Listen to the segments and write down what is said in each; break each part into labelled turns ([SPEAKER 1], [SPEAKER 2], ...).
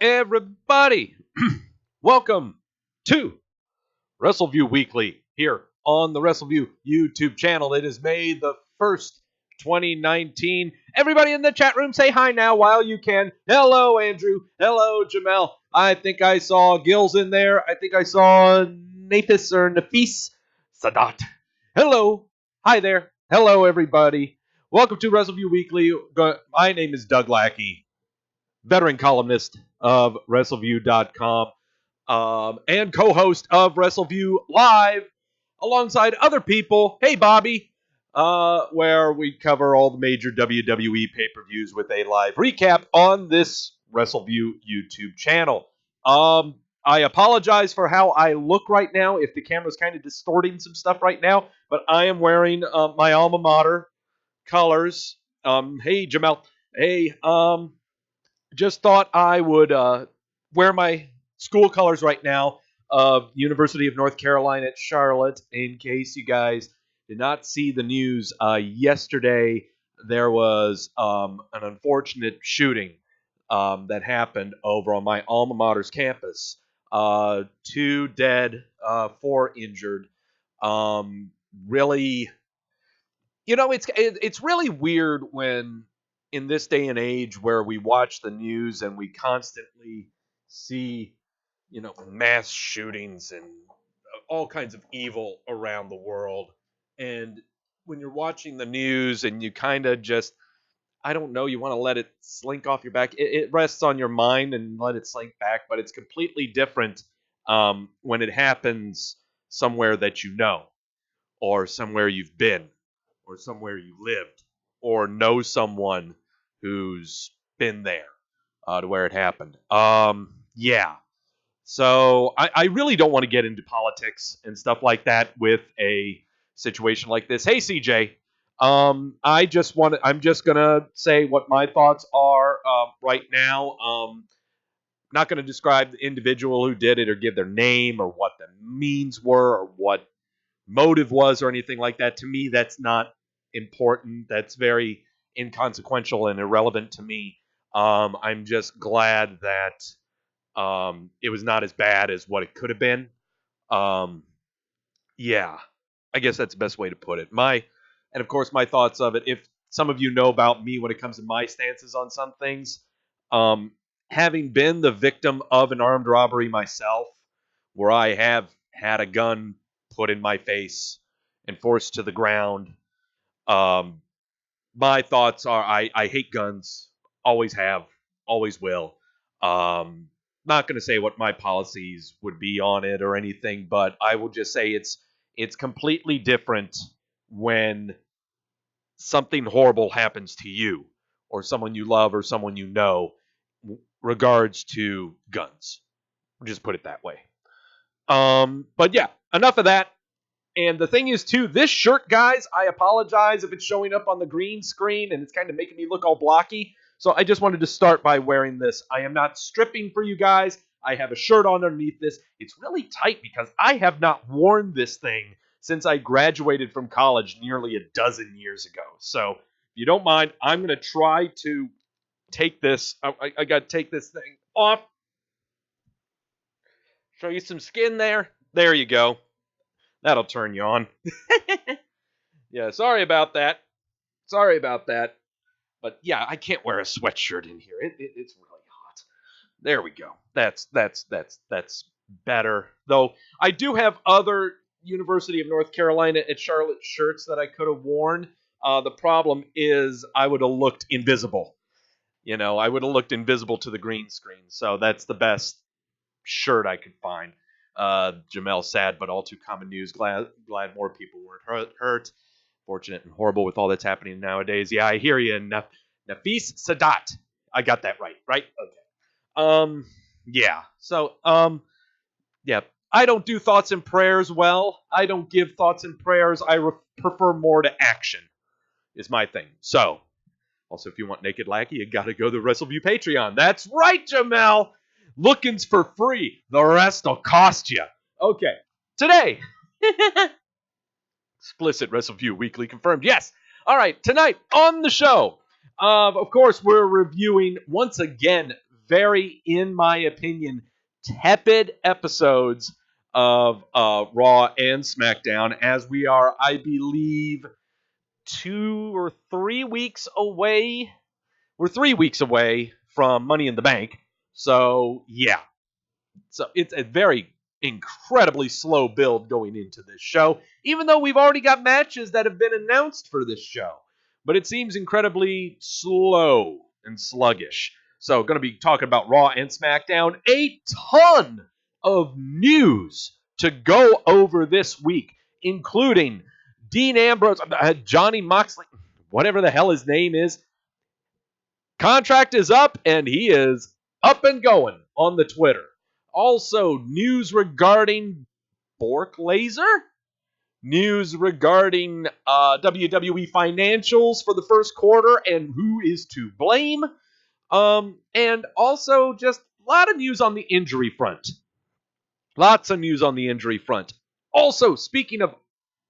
[SPEAKER 1] everybody? Welcome to Wrestleview Weekly here on the Wrestleview YouTube channel. It is May the 1st, 2019. Everybody in the chat room, say hi now while you can. Hello, Andrew. Hello, Jamel. I think I saw Gills in there. I think I saw Nafis Sadat. Hello. Hi there. Hello, everybody. Welcome to Wrestleview Weekly. My name is Doug Lackey, veteran columnist of Wrestleview.com, and co-host of Wrestleview Live, alongside other people. Hey, Bobby, where we cover all the major WWE pay-per-views with a live recap on this Wrestleview YouTube channel. I apologize for how I look right now, if the camera's kind of distorting some stuff right now, but I am wearing my alma mater colors. Hey, Jamel. Hey, just thought I would wear my school colors right now of University of North Carolina at Charlotte. In case you guys did not see the news, yesterday there was an unfortunate shooting that happened over on my alma mater's campus. 2 dead, 4 injured. Really, it's really weird when, in this day and age where we watch the news and we constantly see, mass shootings and all kinds of evil around the world. And when you're watching the news and you kind of just, I don't know, you want to let it slink off your back. It rests on your mind and let it slink back, but it's completely different when it happens somewhere that you know, or somewhere you've been, or somewhere you lived, or know someone who's been there to where it happened. Yeah. So I really don't want to get into politics and stuff like that with a situation like this. Hey, CJ. I'm just gonna say what my thoughts are right now. Not gonna describe the individual who did it or give their name or what the means were or what motive was or anything like that. To me, that's not important. That's very inconsequential and irrelevant to me. I'm just glad that it was not as bad as what it could have been. Yeah, I guess that's the best way to put it. And of course, my thoughts of it. If some of you know about me when it comes to my stances on some things, having been the victim of an armed robbery myself, where I have had a gun put in my face and forced to the ground, my thoughts are I hate guns, always have, always will. Not going to say what my policies would be on it or anything, but I will just say it's completely different when something horrible happens to you or someone you love or someone you know, regards to guns. We'll just put it that way. But yeah, enough of that. And the thing is, too, this shirt, guys, I apologize if it's showing up on the green screen and it's kind of making me look all blocky. So I just wanted to start by wearing this. I am not stripping for you guys. I have a shirt on underneath this. It's really tight because I have not worn this thing since I graduated from college nearly a dozen years ago. So if you don't mind, I'm going to try to take this. I got to take this thing off. Show you some skin there. There you go. That'll turn you on. Yeah, sorry about that. But yeah, I can't wear a sweatshirt in here. It's really hot. There we go. That's better. Though I do have other University of North Carolina at Charlotte shirts that I could have worn. The problem is I would have looked invisible. I would have looked invisible to the green screen. So that's the best shirt I could find. Jamel, sad but all too common news. Glad more people weren't hurt. Fortunate and horrible with all that's happening nowadays. Yeah, I hear you. Nafis Sadat. I got that right? Okay. Yeah. So, yeah. I don't do thoughts and prayers well. I don't give thoughts and prayers. I prefer more to action, is my thing. So, also, if you want Naked Lackey, you got to go to the Wrestleview Patreon. That's right, Jamel. Looking's for free. The rest will cost you. Okay. Today. Explicit Wrestleview Weekly confirmed. Yes. All right. Tonight on the show, of course, we're reviewing, once again, very, in my opinion, tepid episodes of Raw and SmackDown, as we are, I believe, 2 or 3 weeks away. We're 3 weeks away from Money in the Bank. So, yeah. So it's a very incredibly slow build going into this show, even though we've already got matches that have been announced for this show. But it seems incredibly slow and sluggish. So, going to be talking about Raw and SmackDown. A ton of news to go over this week, including Dean Ambrose, Johnny Moxley, whatever the hell his name is. Contract is up, and he is up and going on the Twitter. Also, news regarding Bork Laser, news regarding WWE financials for the first quarter and who is to blame, and also just a lot of news on the injury front. Lots of news on the injury front. Also, speaking of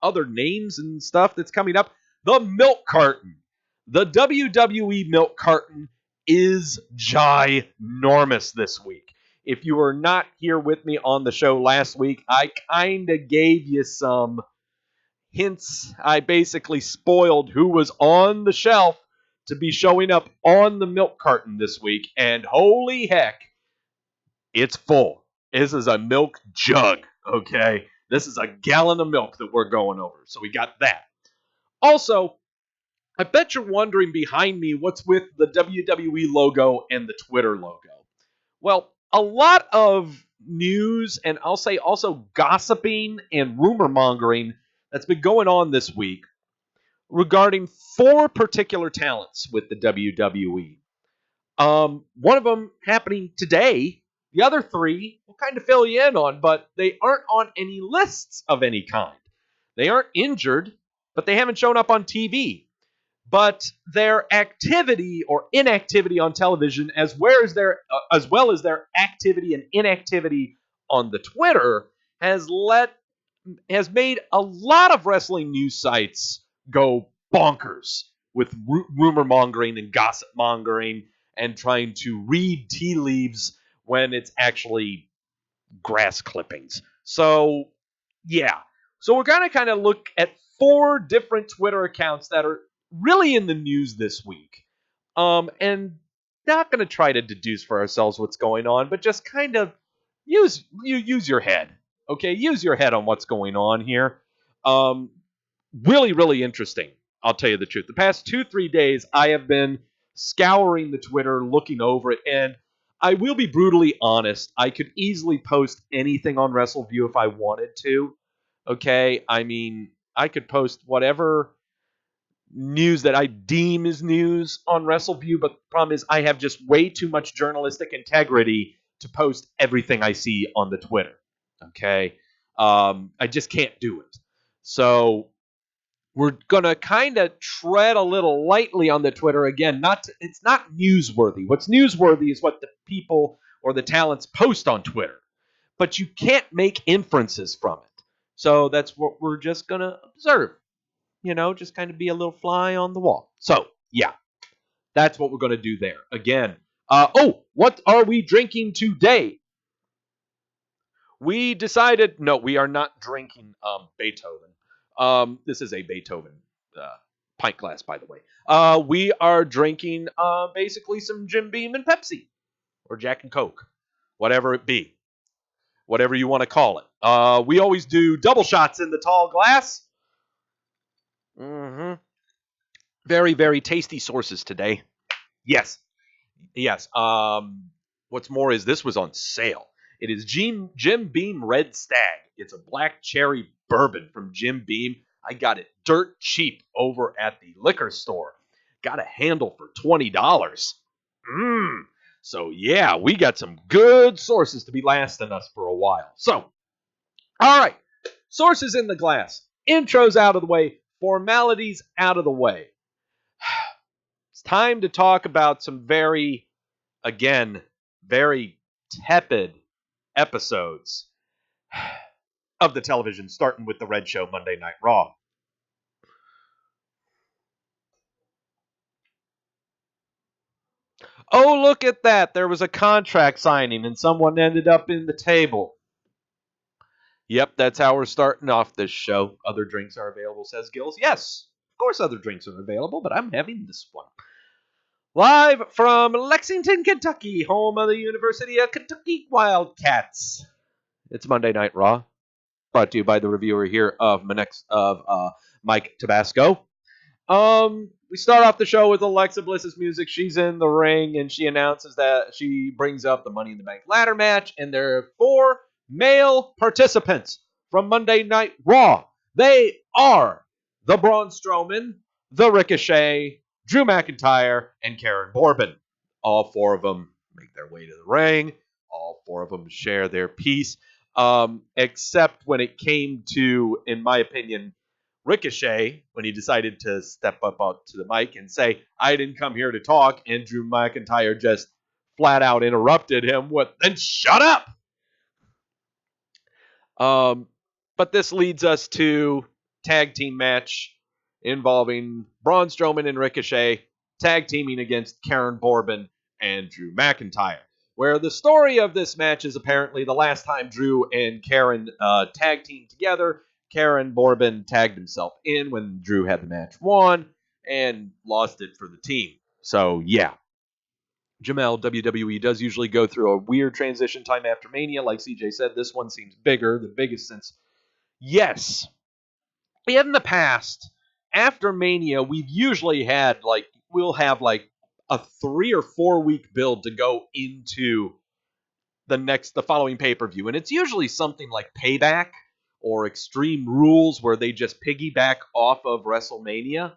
[SPEAKER 1] other names and stuff that's coming up, the milk carton. The WWE milk carton is ginormous this week. If you were not here with me on the show last week, I kind of gave you some hints. I basically spoiled who was on the shelf to be showing up on the milk carton this week, and holy heck, it's full. This is a milk jug, okay? This is a gallon of milk that we're going over, so we got that. Also, I bet you're wondering behind me what's with the WWE logo and the Twitter logo. Well, a lot of news and I'll say also gossiping and rumor mongering that's been going on this week regarding 4 particular talents with the WWE. One of them happening today. The other 3 will kind of fill you in on, but they aren't on any lists of any kind. They aren't injured, but they haven't shown up on TV. But their activity or inactivity on television, as well as their activity and inactivity on the Twitter, has made a lot of wrestling news sites go bonkers with rumor mongering and gossip mongering and trying to read tea leaves when it's actually grass clippings. So, yeah. So we're going to kind of look at 4 different Twitter accounts that are really in the news this week. And not going to try to deduce for ourselves what's going on, but just kind of use your head. Okay, use your head on what's going on here. Really, really interesting. I'll tell you the truth. The past 2-3 days, I have been scouring the Twitter, looking over it, and I will be brutally honest. I could easily post anything on Wrestleview if I wanted to. Okay, I mean, I could post whatever news that I deem is news on WrestleView, but the problem is I have just way too much journalistic integrity to post everything I see on the Twitter. Okay? I just can't do it. So we're going to kind of tread a little lightly on the Twitter. Again, it's not newsworthy. What's newsworthy is what the people or the talents post on Twitter. But you can't make inferences from it. So that's what we're just going to observe. You know, just kind of be a little fly on the wall. So, yeah, that's what we're going to do there. Again, what are we drinking today? We decided, no, we are not drinking Beethoven. This is a Beethoven pint glass, by the way. We are drinking basically some Jim Beam and Pepsi, or Jack and Coke, whatever it be, whatever you want to call it. We always do double shots in the tall glass. Mm-hmm. Very, very tasty sources today. Yes. What's more is this was on sale. It is Jim Beam Red Stag. It's a black cherry bourbon from Jim Beam. I got it dirt cheap over at the liquor store. Got a handle for $20. So, yeah, we got some good sources to be lasting us for a while. So, all right. Sources in the glass. Intros out of the way. Formalities out of the way. It's time to talk about some very tepid episodes of the television, starting with the Red Show Monday Night Raw. Oh, look at that. There was a contract signing and someone ended up in the table. Yep, that's how we're starting off this show. Other drinks are available, says Gills. Yes, of course other drinks are available, but I'm having this one. Live from Lexington, Kentucky, home of the University of Kentucky Wildcats. It's Monday Night Raw, brought to you by the reviewer here of Mike Tabasco. We start off the show with Alexa Bliss's music. She's in the ring, and she announces that she brings up the Money in the Bank ladder match, and there are 4 male participants from Monday Night Raw. They are the Braun Strowman, the Ricochet, Drew McIntyre, and Karen Corbin. All 4 of them make their way to the ring. All 4 of them share their piece, except when it came to, in my opinion, Ricochet, when he decided to step up onto the mic and say, I didn't come here to talk, and Drew McIntyre just flat out interrupted him with, then shut up! But this leads us to tag team match involving Braun Strowman and Ricochet tag teaming against Karen Corbin and Drew McIntyre, where the story of this match is apparently the last time Drew and Karen tag teamed together, Karen Corbin tagged himself in when Drew had the match won and lost it for the team. So, yeah. Jamel, WWE does usually go through a weird transition time after Mania. Like CJ said, this one seems bigger, the biggest since. Yes. In the past, after Mania, we've usually had, we'll have a 3 or 4 week build to go into the following pay-per-view. And it's usually something like Payback or Extreme Rules, where they just piggyback off of WrestleMania.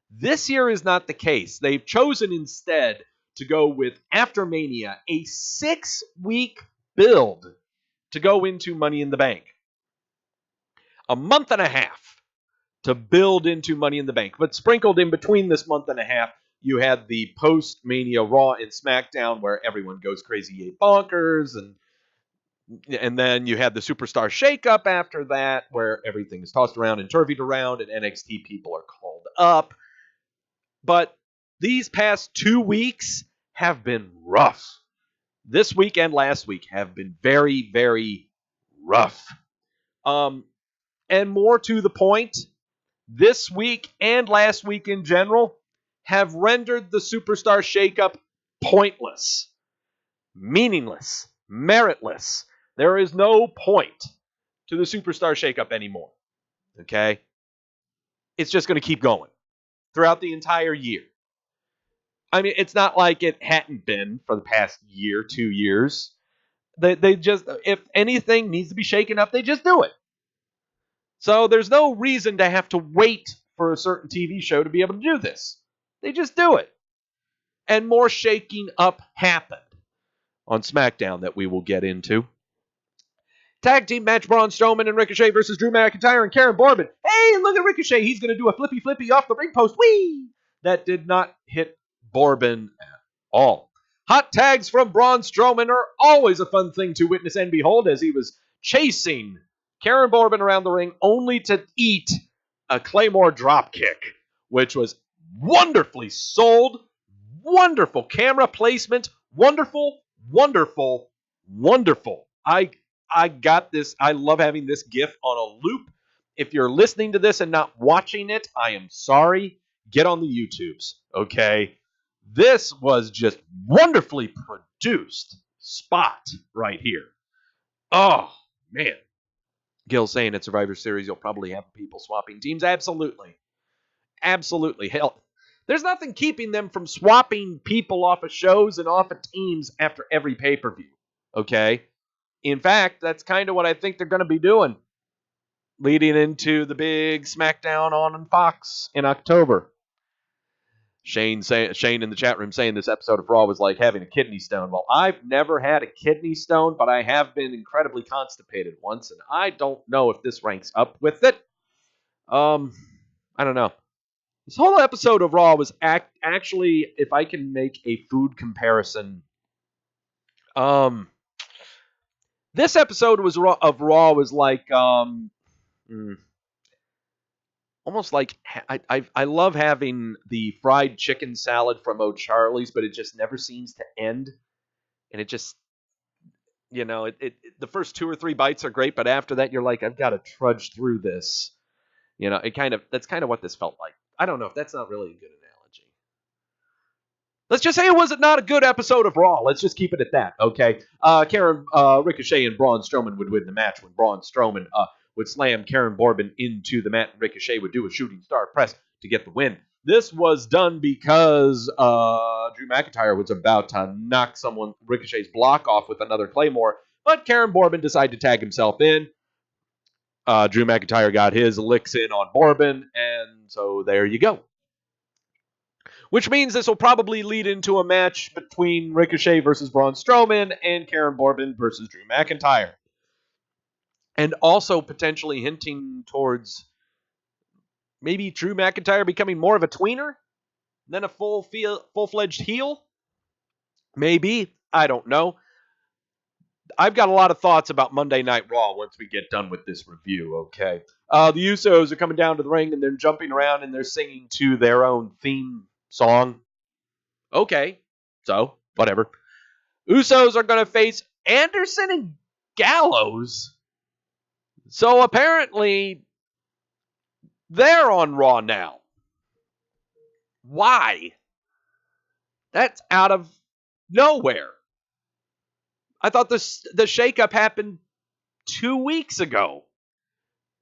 [SPEAKER 1] This year is not the case. They've chosen instead to go with, after Mania, a 6-week build to go into Money in the Bank. A month and a half to build into Money in the Bank. But sprinkled in between this month and a half, you had the post-Mania Raw and Smackdown, where everyone goes crazy bonkers, and then you had the Superstar Shakeup after that, where everything is tossed around and turvied around, and NXT people are called up. But these past 2 weeks have been rough. This week and last week have been very, very rough. And more to the point, this week and last week in general have rendered the Superstar Shakeup pointless, meaningless, meritless. There is no point to the Superstar Shakeup anymore. Okay? It's just going to keep going throughout the entire year. I mean, it's not like it hadn't been for the past year, 2 years. They just, if anything needs to be shaken up, they just do it. So there's no reason to have to wait for a certain TV show to be able to do this. They just do it. And more shaking up happened on SmackDown that we will get into. Tag team match, Braun Strowman and Ricochet versus Drew McIntyre and Karen Corbin. Hey, look at Ricochet. He's going to do a flippy off the ring post. Whee! That did not hit Corbin at all. Hot tags from Braun Strowman are always a fun thing to witness and behold, as he was chasing Karen Corbin around the ring only to eat a Claymore dropkick, which was wonderfully sold, wonderful camera placement, wonderful. I got this. I love having this GIF on a loop. If you're listening to this and not watching it, I am sorry. Get on the YouTubes, okay? This was just wonderfully produced spot right here. Oh, man. Gil saying at Survivor Series, you'll probably have people swapping teams. Absolutely. Absolutely. Hell, there's nothing keeping them from swapping people off of shows and off of teams after every pay-per-view, okay? In fact, that's kind of what I think they're going to be doing leading into the big Smackdown on Fox in October. Shane in the chat room saying this episode of Raw was like having a kidney stone. Well, I've never had a kidney stone, but I have been incredibly constipated once, and I don't know if this ranks up with it. I don't know. This whole episode of Raw was actually, if I can make a food comparison, this episode of Raw was like, almost like I love having the fried chicken salad from O'Charlie's, but it just never seems to end. And it just, the first 2 or 3 bites are great, but after that, you're like, I've got to trudge through this. That's kind of what this felt like. I don't know if that's not really a good analogy. Let's just say it was not a good episode of Raw. Let's just keep it at that, okay? Ricochet and Braun Strowman would win the match when Braun Strowman would slam Karen Corbin into the mat, and Ricochet would do a shooting star press to get the win. This was done because Drew McIntyre was about to knock Ricochet's block off with another Claymore, but Karen Corbin decided to tag himself in. Drew McIntyre got his licks in on Corbin, and so there you go. Which means this will probably lead into a match between Ricochet versus Braun Strowman and Karen Corbin versus Drew McIntyre. And also potentially hinting towards maybe Drew McIntyre becoming more of a tweener than a full-fledged heel. Maybe. I don't know. I've got a lot of thoughts about Monday Night Raw once we get done with this review, okay? The Usos are coming down to the ring and they're jumping around and they're singing to their own theme song. Okay, so, whatever. Usos are going to face Anderson and Gallows. So apparently, they're on Raw now. Why? That's out of nowhere. I thought the shakeup happened 2 weeks ago.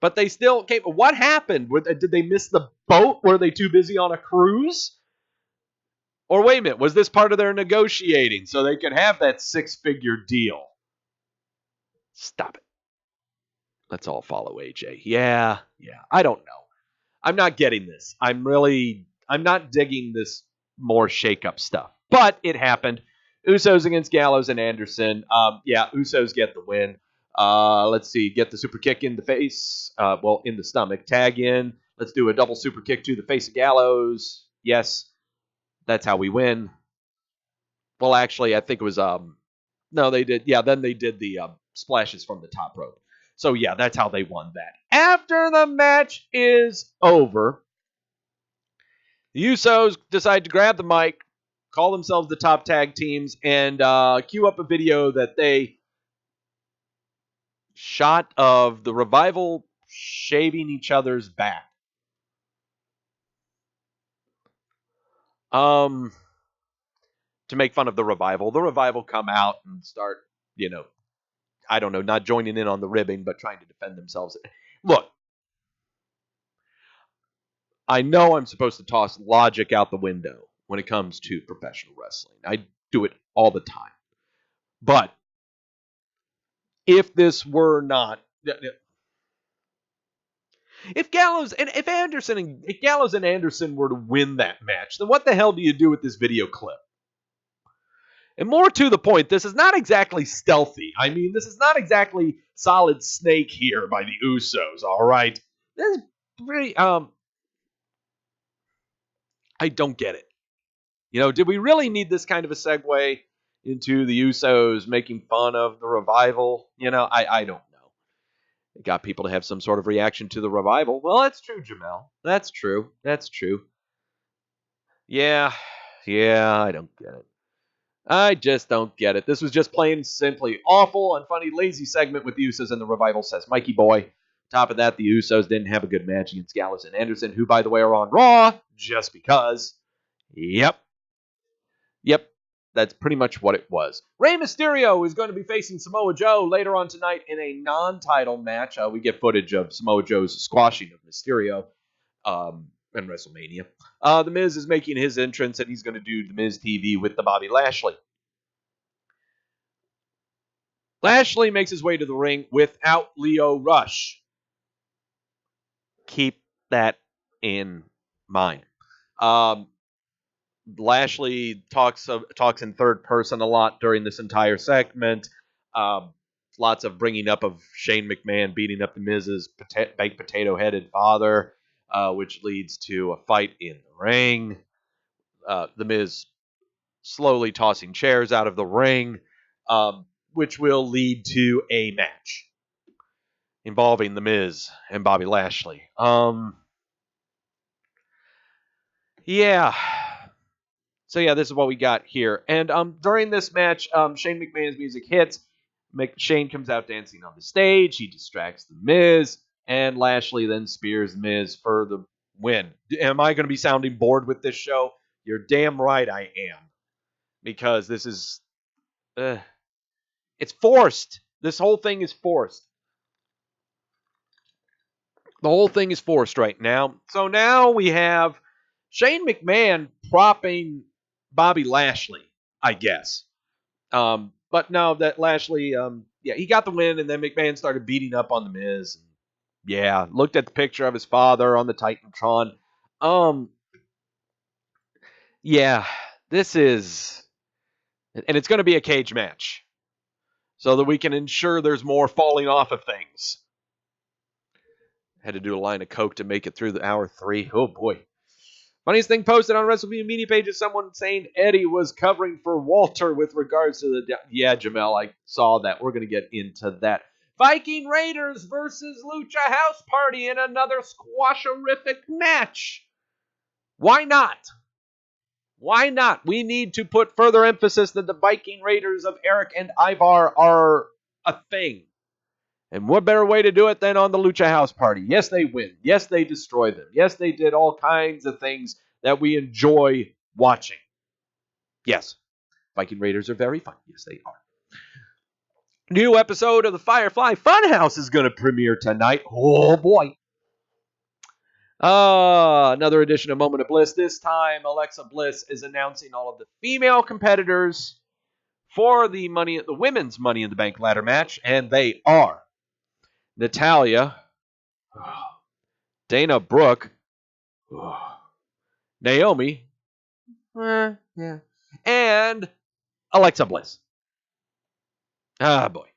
[SPEAKER 1] But they still came. What happened? Did they miss the boat? Were they too busy on a cruise? Or wait a minute, was this part of their negotiating so they could have that 6-figure deal? Stop it. Let's all follow AJ. Yeah, I don't know. I'm not getting this. I'm not digging this more shake-up stuff. But it happened. Usos against Gallows and Anderson. Usos get the win. Let's see. Get the super kick in the face. In the stomach. Tag in. Let's do a double super kick to the face of Gallows. Yes. That's how we win. Well, actually, I think it was... no, they did. Yeah, then they did the splashes from the top rope. So, yeah, that's how they won that. After the match is over, the Usos decide to grab the mic, call themselves the top tag teams, and cue up a video that they shot of the Revival shaving each other's back. To make fun of the Revival. The Revival come out and start, I don't know, not joining in on the ribbing, but trying to defend themselves. Look, I know I'm supposed to toss logic out the window when it comes to professional wrestling. I do it all the time. But if this were not... If Gallows and Anderson were to win that match, then what the hell do you do with this video clip? And more to the point, this is not exactly stealthy. I mean, this is not exactly Solid Snake here by the Usos, all right? This is pretty, I don't get it. Did we really need this kind of a segue into the Usos making fun of the Revival? I don't know. It got people to have some sort of reaction to the Revival. Well, that's true, Jamel. That's true. Yeah, I don't get it. I just don't get it. This was just plain simply awful and funny, lazy segment with the Usos and the Revival, says Mikey Boy. Top of that, the Usos didn't have a good match against Gallows and Anderson, who, by the way, are on Raw just because. Yep. That's pretty much what it was. Rey Mysterio is going to be facing Samoa Joe later on tonight in a non-title match. We get footage of Samoa Joe's squashing of Mysterio in WrestleMania. The Miz is making his entrance, and he's going to do the Miz TV with the Bobby Lashley. Lashley makes his way to the ring without Lio Rush. Keep that in mind. Lashley talks in third person a lot during this entire segment. Lots of bringing up of Shane McMahon beating up the Miz's baked potato-headed father, which leads to a fight in the ring. The Miz slowly tossing chairs out of the ring, which will lead to a match involving the Miz and Bobby Lashley. Yeah. So yeah, this is what we got here. And during this match, Shane McMahon's music hits. Shane comes out dancing on the stage. He distracts the Miz, and Lashley then spears Miz for the win. Am I going to be sounding bored with this show? You're damn right I am, because this is it's forced. This whole thing is forced. The whole thing is forced right now. So now we have Shane McMahon propping Bobby Lashley, I guess. But no, that Lashley, he got the win, and then McMahon started beating up on the Miz. Yeah, looked at the picture of his father on the Titantron. Yeah, this is, and it's going to be a cage match, so that we can ensure there's more falling off of things. Had to do a line of coke to make it through the hour 3. Oh boy. Funniest thing posted on Wrestleview media page is someone saying Eddie was covering for Walter with regards to the... Yeah, Jamel, I saw that. We're going to get into that. Viking Raiders versus Lucha House Party in another squasherific match. Why not? Why not? We need to put further emphasis that the Viking Raiders of Eric and Ivar are a thing. And what better way to do it than on the Lucha House Party? Yes, they win. Yes, they destroy them. Yes, they did all kinds of things that we enjoy watching. Yes, Viking Raiders are very fun. Yes, they are. New episode of the Firefly Funhouse is going to premiere tonight. Oh, boy. Another edition of Moment of Bliss. This time, Alexa Bliss is announcing all of the female competitors for the women's Money in the Bank ladder match, and they are Natalya, Dana Brooke, Naomi, and Alexa Bliss. Ah, boy.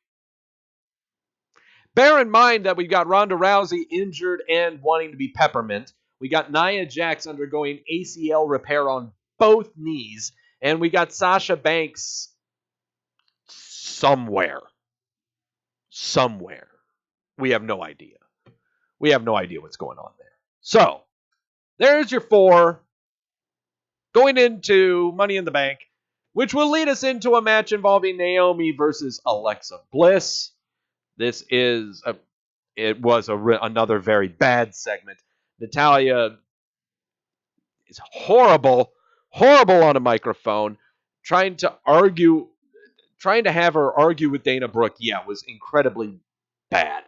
[SPEAKER 1] Bear in mind that we've got Ronda Rousey injured and wanting to be peppermint. We got Nia Jax undergoing ACL repair on both knees. And we got Sasha Banks somewhere. We have no idea. We have no idea what's going on there. So, there's your 4 going into Money in the Bank, which will lead us into a match involving Naomi versus Alexa Bliss. This is another very bad segment. Natalya is horrible on a microphone, trying to have her argue with Dana Brooke. Yeah, was incredibly bad.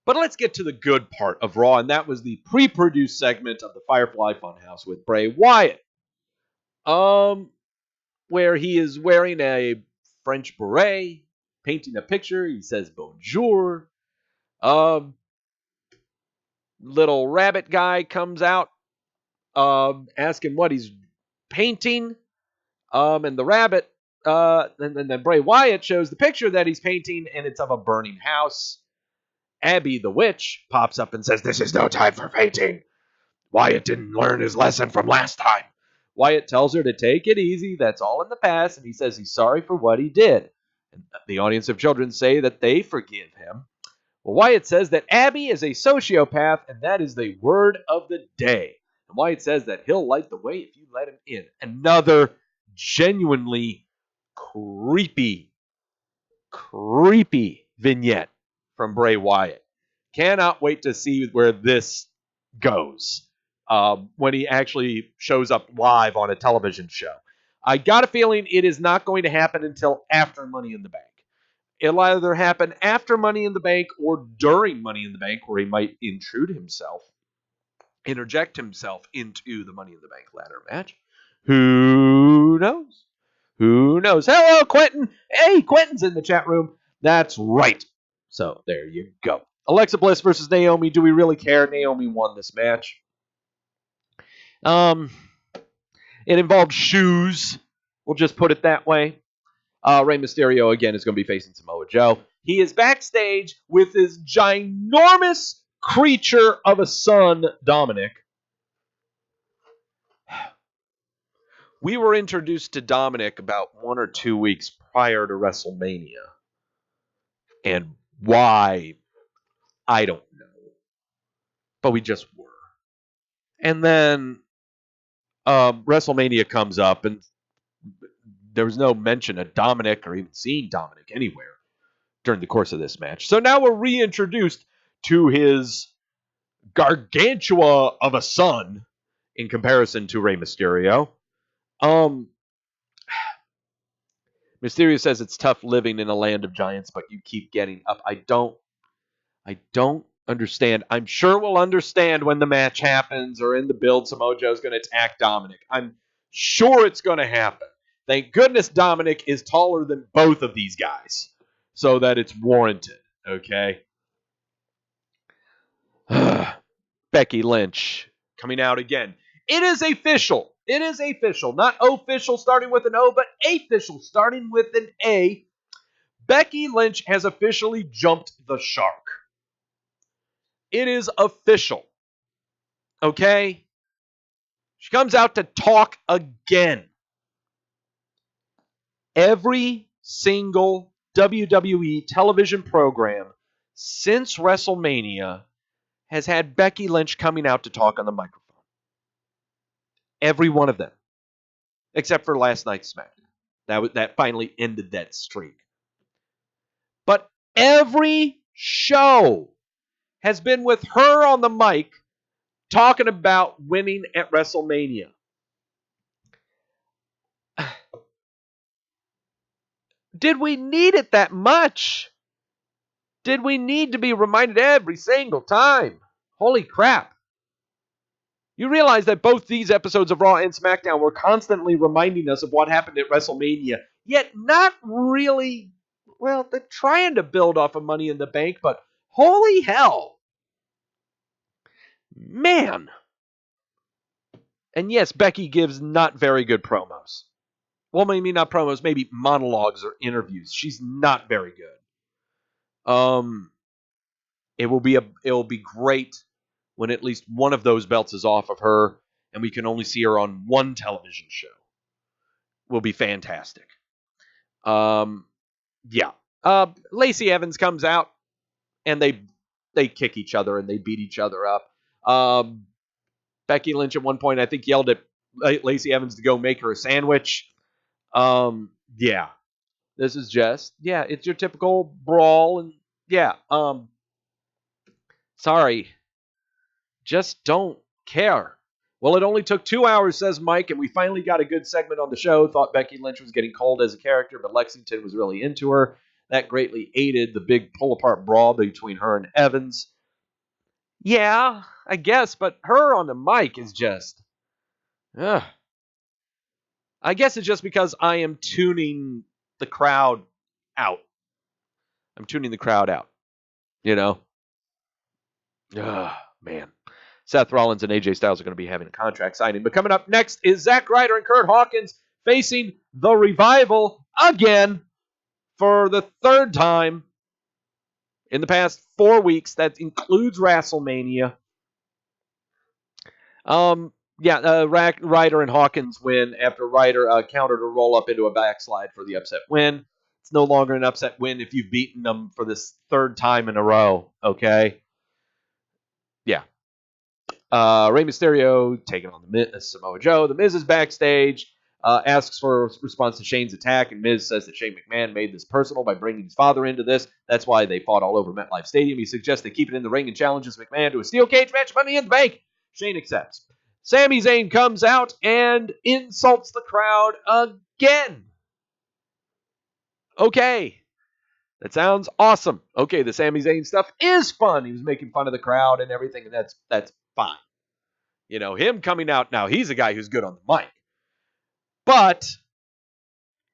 [SPEAKER 1] But let's get to the good part of Raw, and that was the pre-produced segment of the Firefly Funhouse with Bray Wyatt. Where he is wearing a French beret, painting a picture. He says bonjour. Little rabbit guy comes out, asking what he's painting. And the rabbit, and then Bray Wyatt shows the picture that he's painting, and it's of a burning house. Abby the witch pops up and says, "This is no time for painting. Wyatt didn't learn his lesson from last time." Wyatt tells her to take it easy. That's all in the past. And he says he's sorry for what he did. And the audience of children say that they forgive him. Well, Wyatt says that Abby is a sociopath, and that is the word of the day. And Wyatt says that he'll light the way if you let him in. Another genuinely creepy vignette from Bray Wyatt. Cannot wait to see where this goes when he actually shows up live on a television show. I got a feeling it is not going to happen until after Money in the Bank. It'll either happen after Money in the Bank or during Money in the Bank, where he might interject himself into the Money in the Bank ladder match. Who knows? Hello, Quentin. Hey, Quentin's in the chat room. That's right. So there you go. Alexa Bliss versus Naomi. Do we really care? Naomi won this match. It involved shoes. We'll just put it that way. Rey Mysterio, again, is going to be facing Samoa Joe. He is backstage with his ginormous creature of a son, Dominic. We were introduced to Dominic about 1 or 2 weeks prior to WrestleMania. And why, I don't know. But we just were. And then WrestleMania comes up, and there was no mention of Dominic or even seeing Dominic anywhere during the course of this match. So now we're reintroduced to his gargantua of a son in comparison to Rey Mysterio. Mysterio says it's tough living in a land of giants, but you keep getting up. I don't understand. I'm sure we'll understand when the match happens or in the build Samoa Joe's going to attack Dominic. I'm sure it's going to happen. Thank goodness Dominic is taller than both of these guys so that it's warranted, okay? Becky Lynch coming out again. It is official. It is official. Not official starting with an O, but official starting with an A. Becky Lynch has officially jumped the shark. It is official. Okay? She comes out to talk again. Every single WWE television program since WrestleMania has had Becky Lynch coming out to talk on the microphone. Every one of them. Except for last night's SmackDown. That finally ended that streak. But every show has been with her on the mic talking about winning at WrestleMania. Did we need it that much? Did we need to be reminded every single time? Holy crap. You realize that both these episodes of Raw and SmackDown were constantly reminding us of what happened at WrestleMania, yet not really, well, they're trying to build off of Money in the Bank, but holy hell. Man. And yes, Becky gives not very good promos. Well, maybe not promos, maybe monologues or interviews. She's not very good. It will be great when at least one of those belts is off of her and we can only see her on one television show. Will be fantastic. Yeah. Lacey Evans comes out and they kick each other and they beat each other up. Becky Lynch at one point I think yelled at Lacey Evans to go make her a sandwich. Yeah. This is just, it's your typical brawl and sorry. Just don't care. Well, it only took 2 hours, says Mike, and we finally got a good segment on the show. Thought Becky Lynch was getting cold as a character, but Lexington was really into her. That greatly aided the big pull-apart brawl between her and Evans. Yeah, I guess, but her on the mic is just... I guess it's just because I am tuning the crowd out. I'm tuning the crowd out. You know? Man. Seth Rollins and AJ Styles are going to be having a contract signing. But coming up next is Zack Ryder and Kurt Hawkins facing The Revival again for the third time in the past 4 weeks. That includes WrestleMania. Ryder and Hawkins win after Ryder countered a roll-up into a backslide for the upset win. It's no longer an upset win if you've beaten them for this third time in a row, okay? Yeah. Rey Mysterio taking on the Samoa Joe. The Miz is backstage, asks for a response to Shane's attack, and Miz says that Shane McMahon made this personal by bringing his father into this. That's why they fought all over MetLife Stadium. He suggests they keep it in the ring and challenges McMahon to a steel cage match, Money in the Bank. Shane accepts. Sami Zayn comes out and insults the crowd again. Okay. That sounds awesome. Okay, the Sami Zayn stuff is fun. He was making fun of the crowd and everything, and that's fine. You know, him coming out now, he's a guy who's good on the mic. But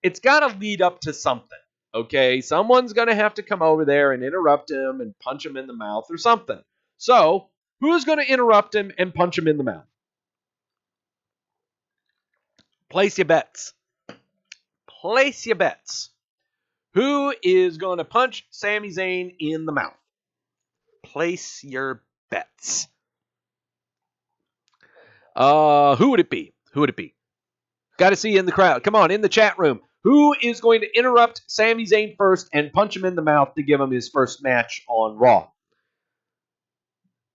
[SPEAKER 1] it's got to lead up to something, okay? Someone's going to have to come over there and interrupt him and punch him in the mouth or something. So, who's going to interrupt him and punch him in the mouth? Place your bets. Place your bets. Who is going to punch Sami Zayn in the mouth? Place your bets. Who would it be? Who would it be? Got to see in the crowd. Come on, in the chat room. Who is going to interrupt Sami Zayn first and punch him in the mouth to give him his first match on Raw?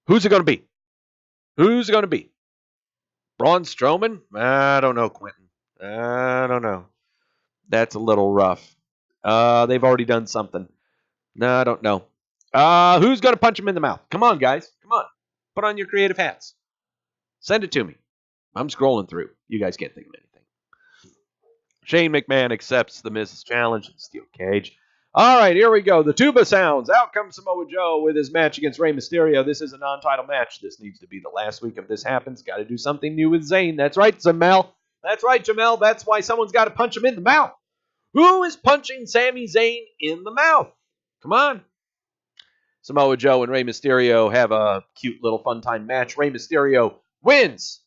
[SPEAKER 1] Who's it going to be? Who's it going to be? Braun Strowman? I don't know, Quentin. I don't know. That's a little rough. They've already done something. No, I don't know. Who's going to punch him in the mouth? Come on, guys. Come on. Put on your creative hats. Send it to me. I'm scrolling through. You guys can't think of anything. Shane McMahon accepts the Miz's challenge in the steel cage. All right, here we go. The tuba sounds. Out comes Samoa Joe with his match against Rey Mysterio. This is a non-title match. This needs to be the last week if this happens. Got to do something new with Zayn. That's right, Jamel. That's right, Jamel. That's why someone's got to punch him in the mouth. Who is punching Sami Zayn in the mouth? Come on. Samoa Joe and Rey Mysterio have a cute little fun time match. Rey Mysterio wins.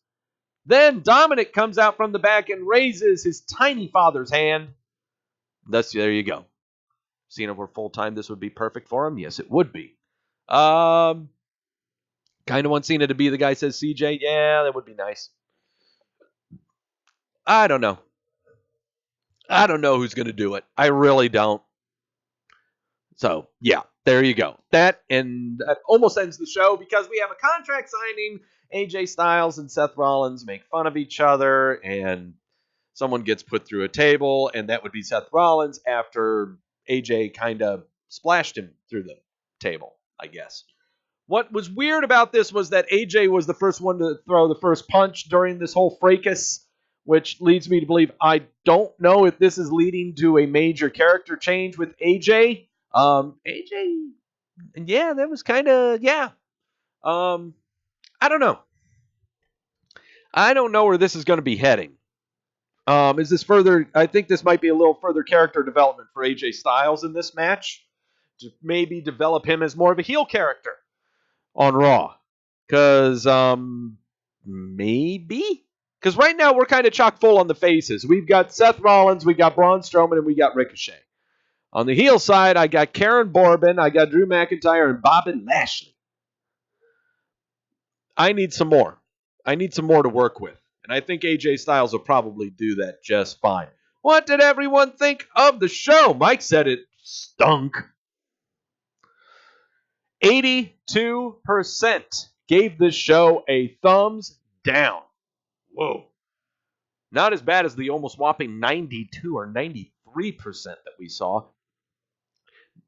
[SPEAKER 1] Then Dominic comes out from the back and raises his tiny father's hand. There you go. Cena were full time, this would be perfect for him. Yes, it would be. Kind of want Cena to be the guy says CJ. Yeah, that would be nice. I don't know. I don't know who's going to do it. I really don't. So, yeah, there you go. That almost ends the show because we have a contract signing. AJ Styles and Seth Rollins make fun of each other, and someone gets put through a table, and that would be Seth Rollins after AJ kind of splashed him through the table, I guess. What was weird about this was that AJ was the first one to throw the first punch during this whole fracas, which leads me to believe I don't know if this is leading to a major character change with AJ. AJ, yeah, that was kind of, yeah. I don't know. I don't know where this is going to be heading. Is this further? I think this might be a little further character development for AJ Styles in this match to maybe develop him as more of a heel character on Raw. Because maybe? Because right now we're kind of chock full on the faces. We've got Seth Rollins, we got Braun Strowman, and we got Ricochet. On the heel side, I got Karen Corbin, I got Drew McIntyre, and Bobby Lashley. I need some more. I need some more to work with. And I think AJ Styles will probably do that just fine. What did everyone think of the show? Mike said it stunk. 82% gave this show a thumbs down. Whoa. Not as bad as the almost whopping 92 or 93% that we saw.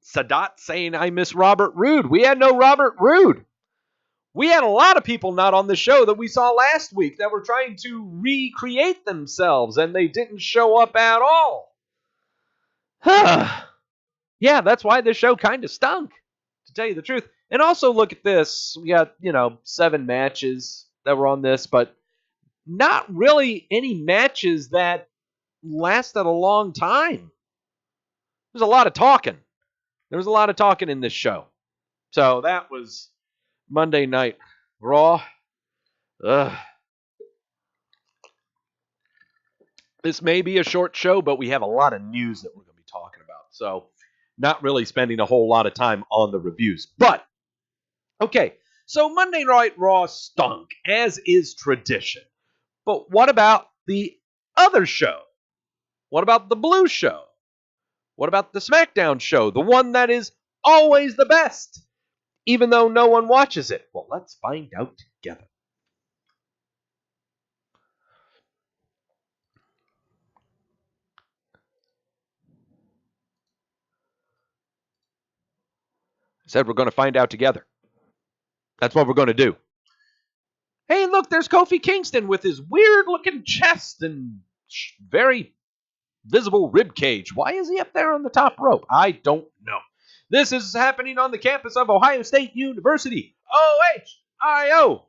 [SPEAKER 1] Sadat saying, I miss Robert Roode. We had no Robert Roode. We had a lot of people not on the show that we saw last week that were trying to recreate themselves, and they didn't show up at all. Yeah, that's why this show kind of stunk, to tell you the truth. And also look at this. We got, 7 matches that were on this, but not really any matches that lasted a long time. There's a lot of talking. There was a lot of talking in this show. So that was Monday Night Raw. This may be a short show, but we have a lot of news that we're going to be talking about. So not really spending a whole lot of time on the reviews. But, okay, so Monday Night Raw stunk, as is tradition. But what about the other show? What about the Blue show? What about the Smackdown show? The one that is always the best, even though no one watches it. Well, let's find out together. I said we're going to find out together. That's what we're going to do. Hey, look, there's Kofi Kingston with his weird-looking chest and very visible rib cage. Why is he up there on the top rope? I don't know. This is happening on the campus of Ohio State University. OHIO.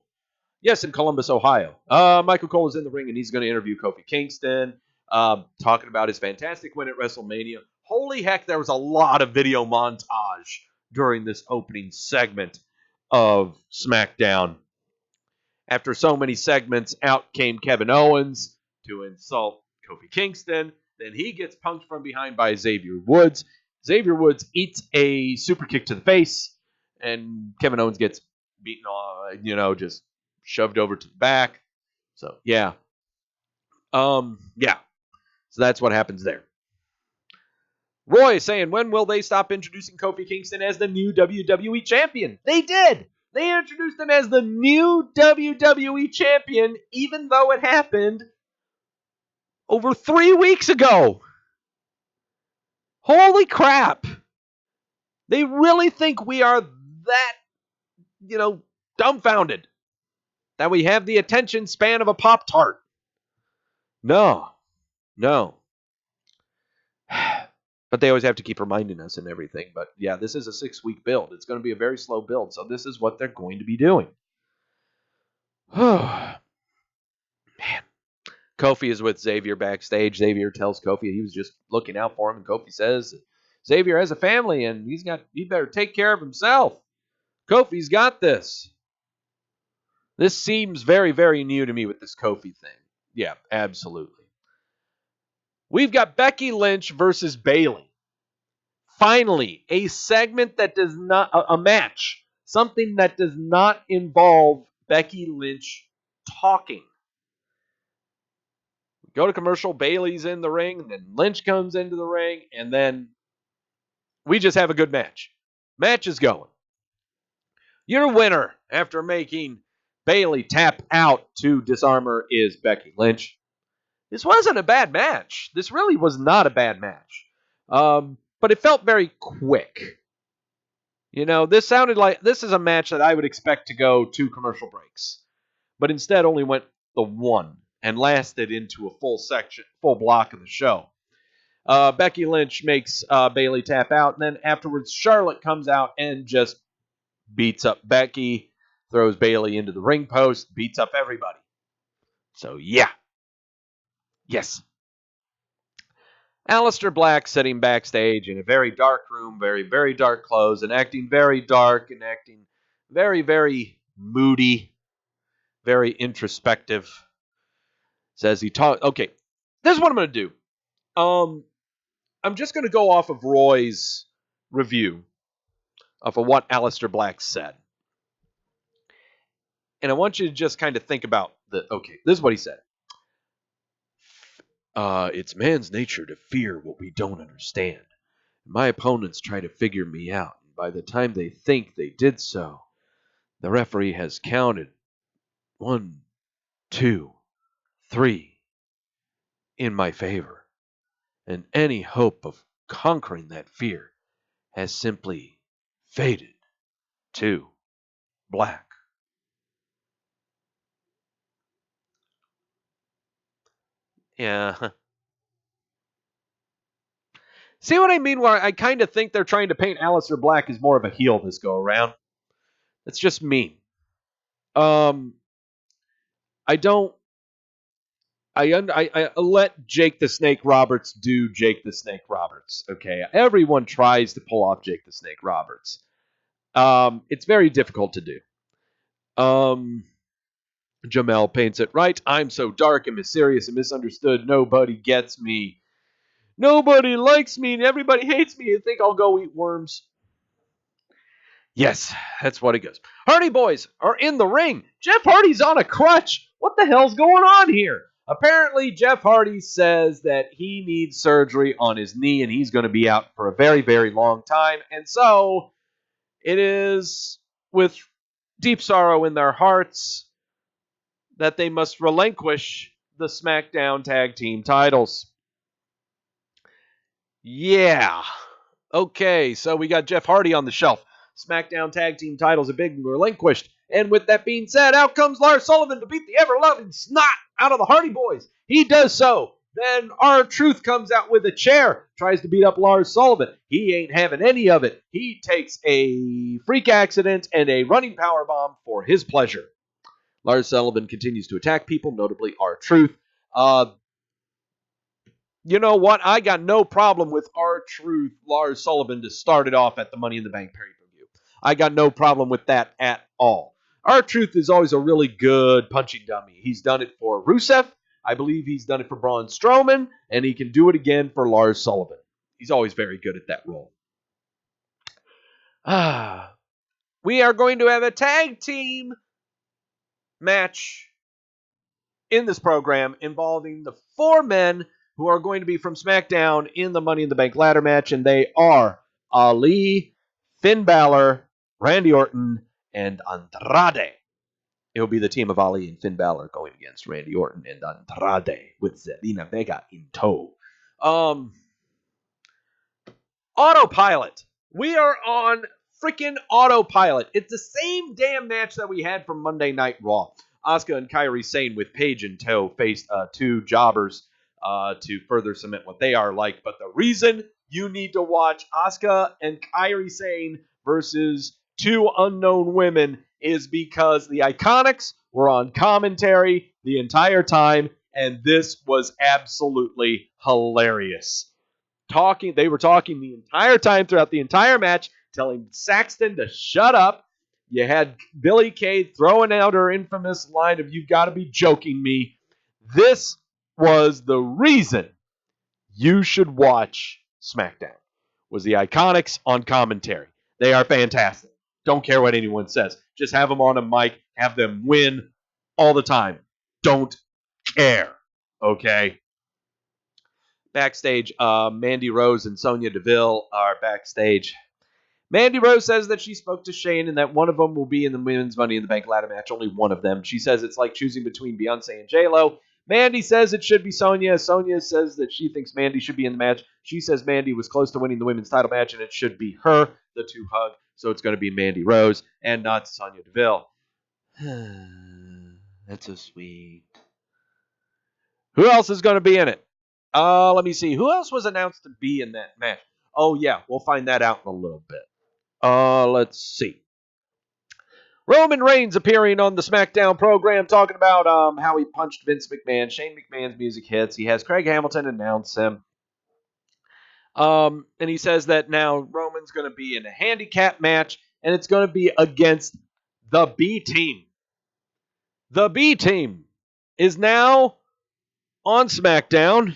[SPEAKER 1] Yes, in Columbus, Ohio. Michael Cole is in the ring, and he's going to interview Kofi Kingston, talking about his fantastic win at WrestleMania. Holy heck, there was a lot of video montage during this opening segment of SmackDown. After so many segments, out came Kevin Owens to insult Kofi Kingston. Then he gets punked from behind by Xavier Woods. Xavier Woods eats a super kick to the face, and Kevin Owens gets beaten off, just shoved over to the back. So, yeah. So that's what happens there. Roy saying, when will they stop introducing Kofi Kingston as the new WWE champion? They did. They introduced him as the new WWE champion, even though it happened over 3 weeks ago. Holy crap. They really think we are that, dumbfounded. That we have the attention span of a Pop-Tart. No. But they always have to keep reminding us and everything. But yeah, this is a 6-week build. It's going to be a very slow build. So this is what they're going to be doing. Man. Kofi is with Xavier backstage. Xavier tells Kofi he was just looking out for him. And Kofi says Xavier has a family and he better take care of himself. Kofi's got this. This seems very, very new to me with this Kofi thing. Yeah, absolutely. We've got Becky Lynch versus Bayley. Finally, a segment that does not, a match, something that does not involve Becky Lynch talking. Go to commercial, Bayley's in the ring, and then Lynch comes into the ring, and then we just have a good match. Match is going. Your winner after making Bayley tap out to disarm her is Becky Lynch. This wasn't a bad match. This really was not a bad match. But it felt very quick. This sounded like this is a match that I would expect to go 2 commercial breaks. But instead only went the 1 and lasted into a full block of the show. Becky Lynch makes Bayley tap out, and then afterwards Charlotte comes out and just beats up Becky, throws Bayley into the ring post, beats up everybody. So yeah. Yes. Aleister Black sitting backstage in a very dark room, very, very dark clothes, and acting very dark and acting very, very moody, very introspective. Says he talk. Okay, this is what I'm going to do. I'm just going to go off of Roy's review of what Aleister Black said. And I want you to just kind of think about okay, this is what he said. It's man's nature to fear what we don't understand. My opponents try to figure me out, and by the time they think they did so, the referee has counted 1, 2, 3 in my favor, and any hope of conquering that fear has simply faded to black. Yeah. See what I mean? Where I kind of think they're trying to paint Aleister Black as more of a heel this go around. It's just mean. I let Jake the Snake Roberts do Jake the Snake Roberts. Okay, everyone tries to pull off Jake the Snake Roberts. It's very difficult to do. Jamel paints it right. I'm so dark and mysterious and misunderstood. Nobody gets me. Nobody likes me and everybody hates me. You think I'll go eat worms? Yes, that's what it goes. Hardy Boys are in the ring. Jeff Hardy's on a crutch. What the hell's going on here? Apparently, Jeff Hardy says that he needs surgery on his knee and he's going to be out for a very, very long time. And so, it is with deep sorrow in their hearts that they must relinquish the Smackdown Tag Team titles. Yeah. Okay, so we got Jeff Hardy on the shelf. SmackDown Tag Team titles have been relinquished. And with that being said, out comes Lars Sullivan to beat the ever-loving snot out of the Hardy Boys. He does so. Then R-Truth comes out with a chair, tries to beat up Lars Sullivan. He ain't having any of it. He takes a freak accident and a running powerbomb for his pleasure. Lars Sullivan continues to attack people, notably R-Truth. You know what? I got no problem with R-Truth, Lars Sullivan to start it off at the Money in the Bank pay-per-view. I got no problem with that at all. R-Truth is always a really good punching dummy. He's done it for Rusev. I believe he's done it for Braun Strowman, and he can do it again for Lars Sullivan. He's always very good at that role. We are going to have a tag team match in this program involving the 4 men who are going to be from SmackDown in the Money in the Bank ladder match, and they are Ali, Finn Balor, Randy Orton, and Andrade. It will be the team of Ali and Finn Balor going against Randy Orton and Andrade with Zelina Vega in tow. Autopilot. We are on freaking autopilot. It's the same damn match that we had from Monday Night Raw. Asuka and Kairi Sane with Paige in tow faced two jobbers to further cement what they are like. But the reason you need to watch Asuka and Kairi Sane versus two unknown women is because the Iconics were on commentary the entire time, and this was absolutely hilarious. They were talking the entire time throughout the entire match, telling Saxton to shut up. You had Billie Kay throwing out her infamous line of "You've got to be joking me." This was the reason you should watch SmackDown. Was the Iconics on commentary? They are fantastic. Don't care what anyone says. Just have them on a mic. Have them win all the time. Don't care. Okay? Backstage, Mandy Rose and Sonya Deville are backstage. Mandy Rose says that she spoke to Shane and that one of them will be in the Women's Money in the Bank ladder match. Only one of them. She says it's like choosing between Beyonce and J-Lo. Mandy says it should be Sonya. Sonya says that she thinks Mandy should be in the match. She says Mandy was close to winning the women's title match and it should be her. The two hug. So it's going to be Mandy Rose and not Sonya Deville. That's so sweet. Who else is going to be in it? Let me see. Who else was announced to be in that match? Oh, yeah. We'll find that out in a little bit. Let's see. Roman Reigns appearing on the SmackDown program talking about how he punched Vince McMahon. Shane McMahon's music hits. He has Craig Hamilton announce him. And he says that now Roman's going to be in a handicap match, and it's going to be against the B Team. The B Team is now on SmackDown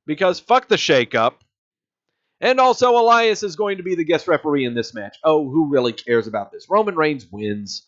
[SPEAKER 1] because fuck the shakeup. And also, Elias is going to be the guest referee in this match. Oh, who really cares about this? Roman Reigns wins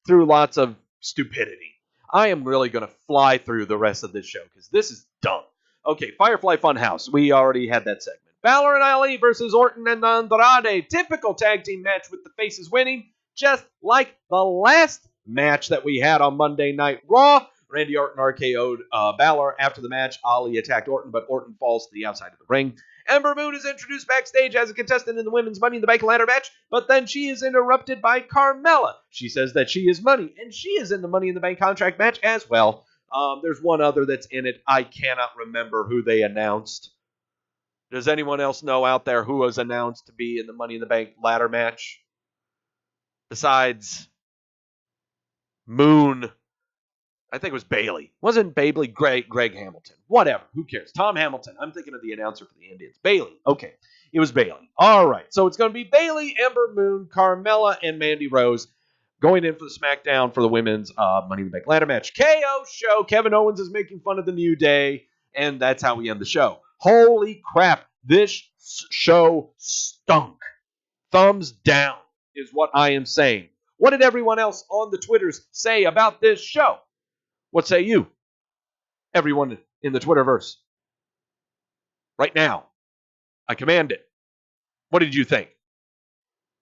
[SPEAKER 1] through lots of stupidity. I am really going to fly through the rest of this show because this is dumb. Okay, Firefly Funhouse. We already had that segment. Balor and Ali versus Orton and Andrade. Typical tag team match with the faces winning, just like the last match that we had on Monday Night Raw. Randy Orton RKO'd Balor after the match. Ali attacked Orton, but Orton falls to the outside of the ring. Ember Moon is introduced backstage as a contestant in the Women's Money in the Bank ladder match, but then she is interrupted by Carmella. She says that she is Money, and she is in the Money in the Bank contract match as well. There's one other that's in it. I cannot remember who they announced. Does anyone else know out there who was announced to be in the Money in the Bank ladder match? Besides Moon, I think it was Bailey. Wasn't Bailey Greg Hamilton? Whatever. Who cares? Tom Hamilton. I'm thinking of the announcer for the Indians. Bailey. Okay. It was Bailey. All right. So it's going to be Bailey, Ember Moon, Carmella, and Mandy Rose going in for the SmackDown for the women's Money in the Bank ladder match. KO show. Kevin Owens is making fun of the New Day, and that's how we end the show. Holy crap. This show stunk. Thumbs down is what I am saying. What did everyone else on the Twitters say about this show? What say you? Everyone in the Twitterverse. Right now. I command it. What did you think?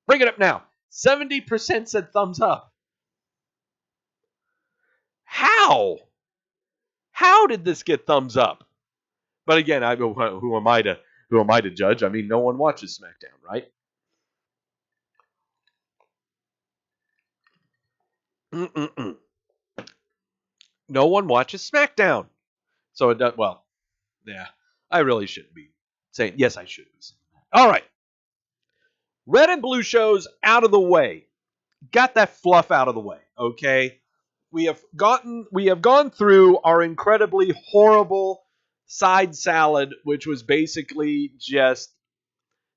[SPEAKER 1] Bring it up now. 70% said thumbs up. How? How did this get thumbs up? But again, who am I to judge? I mean, no one watches SmackDown, right? No one watches SmackDown. So it does, well, yeah, I really shouldn't be saying, yes, I should be saying that. All right. Red and blue shows out of the way. Got that fluff out of the way, okay? We have gone through our incredibly horrible side salad, which was basically just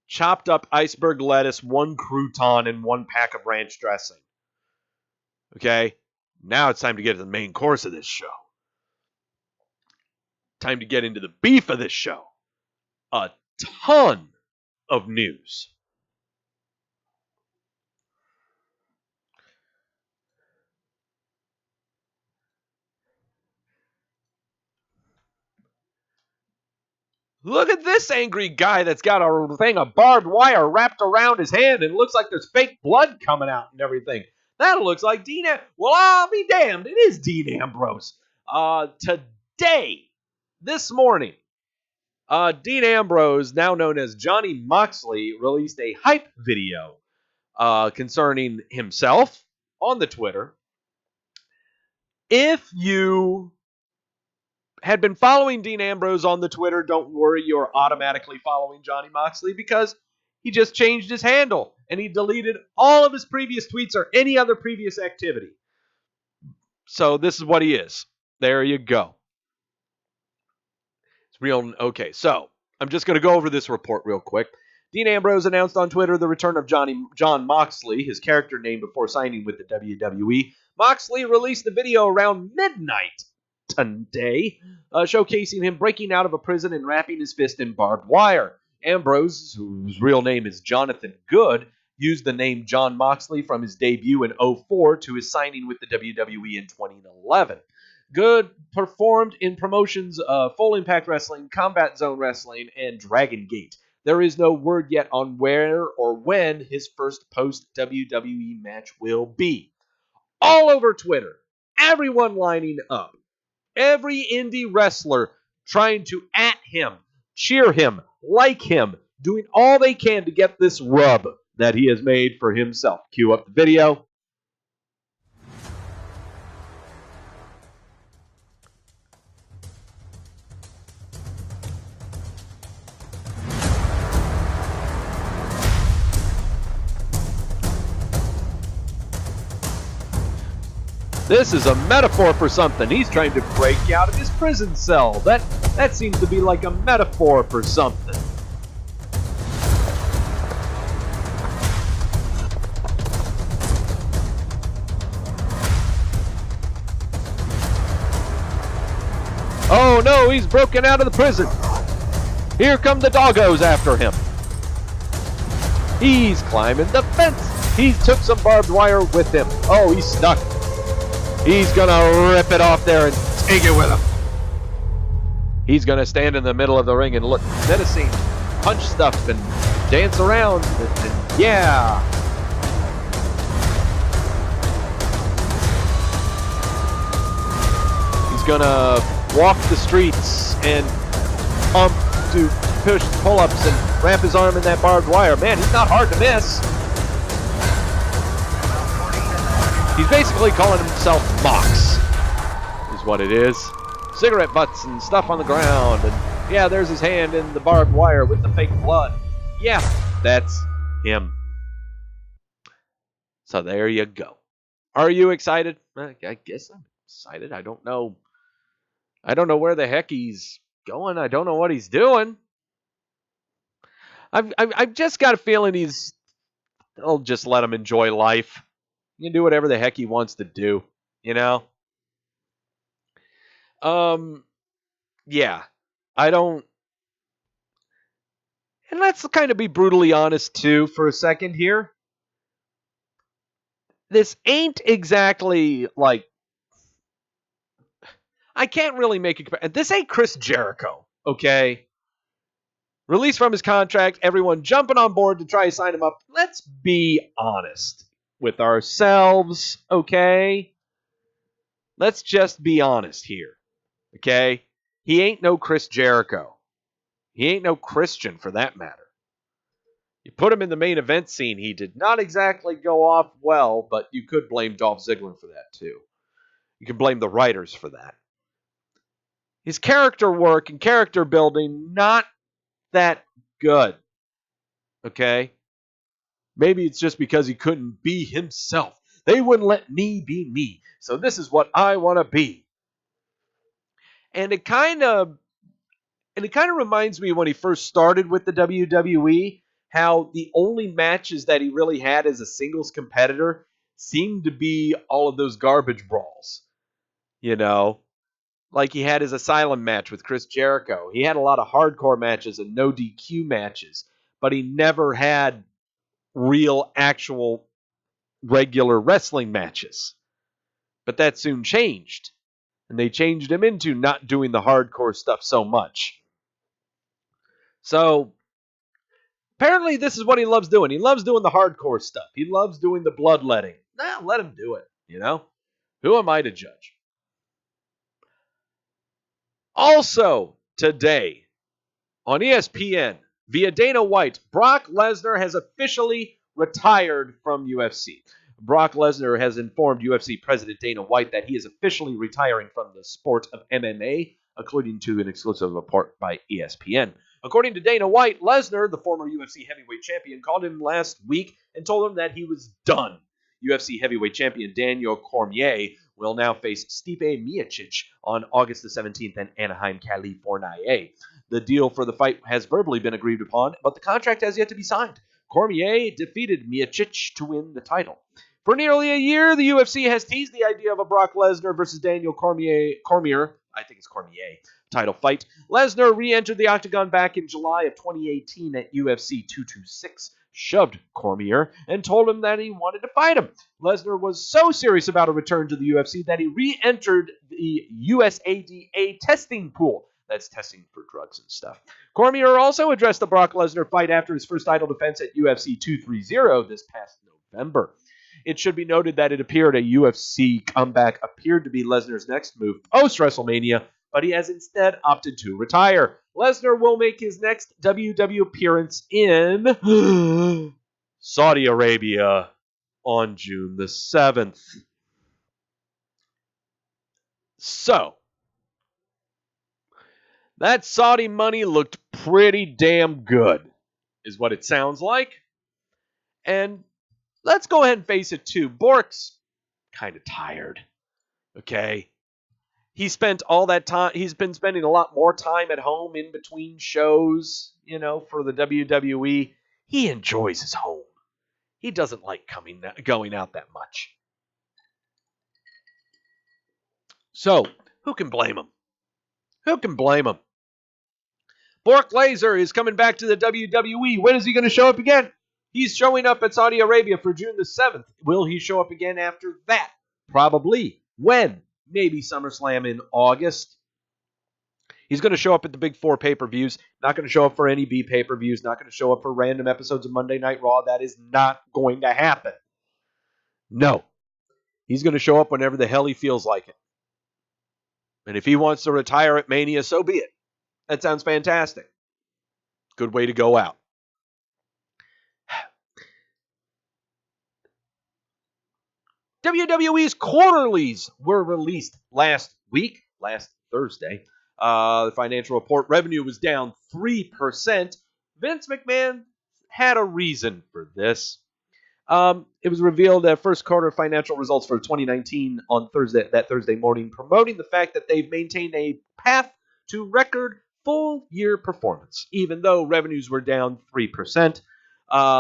[SPEAKER 1] chopped up iceberg lettuce, one crouton, and one pack of ranch dressing. Okay? Now it's time to get to the main course of this show. Time to get into the beef of this show. A ton of news. Look at this angry guy that's got a thing of barbed wire wrapped around his hand and it looks like there's fake blood coming out and everything. That looks like Dean Well, I'll be damned. It is Dean Ambrose. Today, this morning, Dean Ambrose, now known as Johnny Moxley, released a hype video concerning himself on the Twitter. If you had been following Dean Ambrose on the Twitter, don't worry, you're automatically following Johnny Moxley because he just changed his handle and he deleted all of his previous tweets or any other previous activity. So this is what he is. There you go. It's real. Okay, so I'm just going to go over this report real quick. Dean Ambrose announced on Twitter the return of John Moxley, his character name before signing with the WWE. Moxley released the video around midnight today, showcasing him breaking out of a prison and wrapping his fist in barbed wire. Ambrose, whose real name is Jonathan Good, used the name John Moxley from his debut in 2004 to his signing with the WWE in 2011. Good performed in promotions of Full Impact Wrestling, Combat Zone Wrestling, and Dragon Gate. There is no word yet on where or when his first post-WWE match will be. All over Twitter, everyone lining up. Every indie wrestler trying to at him, cheer him, like him, doing all they can to get this rub that he has made for himself. Cue up the video. This is a metaphor for something. He's trying to break out of his prison cell. That seems to be like a metaphor for something. Oh no, he's broken out of the prison. Here come the doggos after him. He's climbing the fence. He took some barbed wire with him. Oh, he's stuck. He's going to rip it off there and take it with him. He's going to stand in the middle of the ring and look menacing, punch stuff and dance around. And yeah. He's going to walk the streets and pump, do pull-ups and wrap his arm in that barbed wire. Man, he's not hard to miss. He's basically calling himself Mox, is what it is. Cigarette butts and stuff on the ground. And yeah, there's his hand in the barbed wire with the fake blood. Yeah, that's him. So there you go. Are you excited? I guess I'm excited. I don't know where the heck he's going. I don't know what he's doing. I've just got a feeling I'll just let him enjoy life. He can do whatever the heck he wants to do, you know? Yeah. I don't... And let's kind of be brutally honest, too, for a second here. This ain't exactly, like... I can't really make a comparison. This ain't Chris Jericho, okay? Released from his contract, everyone jumping on board to try to sign him up. Let's be honest with ourselves, okay? Let's just be honest here, okay? He ain't no Chris Jericho. He ain't no Christian, for that matter. You put him in the main event scene, he did not exactly go off well, but you could blame Dolph Ziggler for that, too. You can blame the writers for that. His character work and character building, not that good, okay? Maybe it's just because he couldn't be himself. They wouldn't let me be me. So this is what I want to be. And it kind of reminds me when he first started with the WWE, how the only matches that he really had as a singles competitor seemed to be all of those garbage brawls. You know, like he had his Asylum match with Chris Jericho. He had a lot of hardcore matches and no DQ matches, but he never had real, actual, regular wrestling matches. But that soon changed. And they changed him into not doing the hardcore stuff so much. So apparently this is what he loves doing. He loves doing the hardcore stuff. He loves doing the bloodletting. Let him do it, you know? Who am I to judge? Also, today on ESPN, via Dana White, Brock Lesnar has officially retired from UFC. Brock Lesnar has informed UFC President Dana White that he is officially retiring from the sport of MMA, according to an exclusive report by ESPN. According to Dana White, Lesnar, the former UFC heavyweight champion, called him last week and told him that he was done. UFC heavyweight champion Daniel Cormier will now face Stipe Miocic on August the 17th in Anaheim, California. The deal for the fight has verbally been agreed upon, but the contract has yet to be signed. Cormier defeated Miocic to win the title. For nearly a year, the UFC has teased the idea of a Brock Lesnar versus Daniel Cormier, I think it's Cormier, title fight. Lesnar re-entered the octagon back in July of 2018 at UFC 226, shoved Cormier, and told him that he wanted to fight him. Lesnar was so serious about a return to the UFC that he re-entered the USADA testing pool. That's testing for drugs and stuff. Cormier also addressed the Brock Lesnar fight after his first title defense at UFC 230 this past November. It should be noted that it appeared a UFC comeback appeared to be Lesnar's next move post-WrestleMania, but he has instead opted to retire. Lesnar will make his next WWE appearance in Saudi Arabia on June the 7th. So, that Saudi money looked pretty damn good, is what it sounds like. And let's go ahead and face it, too. Bork's kind of tired, okay? He spent all that time, he's been spending a lot more time at home in between shows, for the WWE. He enjoys his home. He doesn't like going out that much. So, who can blame him? Who can blame him? Bork Lesnar is coming back to the WWE. When is he going to show up again? He's showing up at Saudi Arabia for June the 7th. Will he show up again after that? Probably. When? Maybe SummerSlam in August. He's going to show up at the big 4 pay-per-views. Not going to show up for any B pay-per-views. Not going to show up for random episodes of Monday Night Raw. That is not going to happen. No. He's going to show up whenever the hell he feels like it. And if he wants to retire at Mania, so be it. That sounds fantastic. Good way to go out. WWE's quarterlies were released last Thursday. The financial report revenue was down 3%. Vince McMahon had a reason for this. It was revealed that first quarter financial results for 2019 on Thursday morning, promoting the fact that they've maintained a path to record full-year performance, even though revenues were down 3%.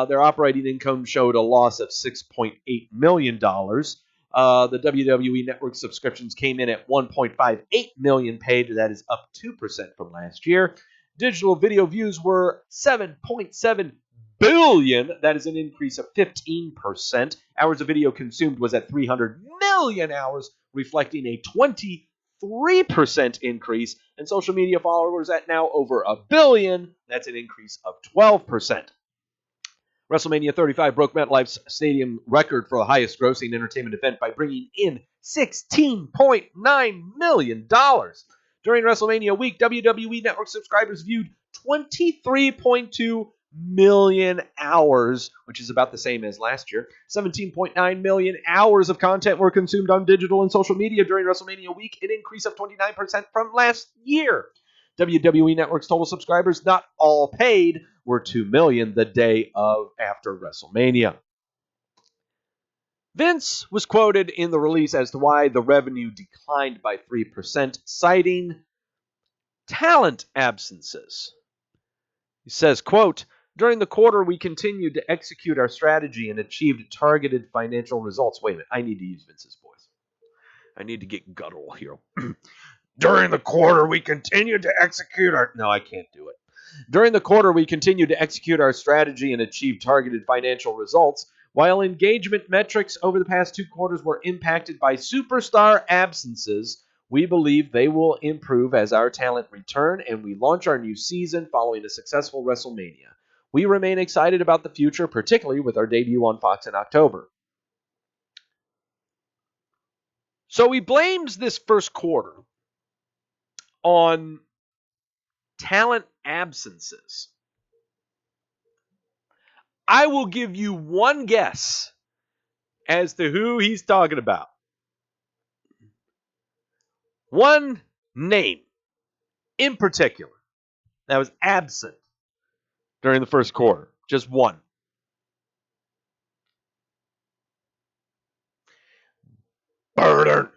[SPEAKER 1] Their operating income showed a loss of $6.8 million. The WWE Network subscriptions came in at 1.58 million paid. That is up 2% from last year. Digital video views were 7.7 billion. That is an increase of 15%. Hours of video consumed was at 300 million hours, reflecting a 23% increase. And social media followers at now over 1 billion. That's an increase of 12%. WrestleMania 35 broke MetLife's stadium record for the highest grossing entertainment event by bringing in $16.9 million. During WrestleMania week, WWE Network subscribers viewed 23.2 million hours, which is about the same as last year. 17.9 million hours of content were consumed on digital and social media during WrestleMania week, an increase of 29% from last year. WWE Network's total subscribers, not all paid, were 2 million the day after WrestleMania. Vince was quoted in the release as to why the revenue declined by 3%, citing talent absences. He says, quote, "During the quarter, we continued to execute our strategy and achieved targeted financial results." Wait a minute, I need to use Vince's voice. I need to get guttural here. During the quarter, we continued to execute our... No, I can't do it. During the quarter, we continued to execute our strategy and achieve targeted financial results, while engagement metrics over the past 2 quarters were impacted by superstar absences. We believe they will improve as our talent return and we launch our new season following a successful WrestleMania. We remain excited about the future, particularly with our debut on Fox in October. So he blames this first quarter on talent absences. I will give you one guess as to who he's talking about. One name in particular that was absent during the first quarter. Just one. Burden.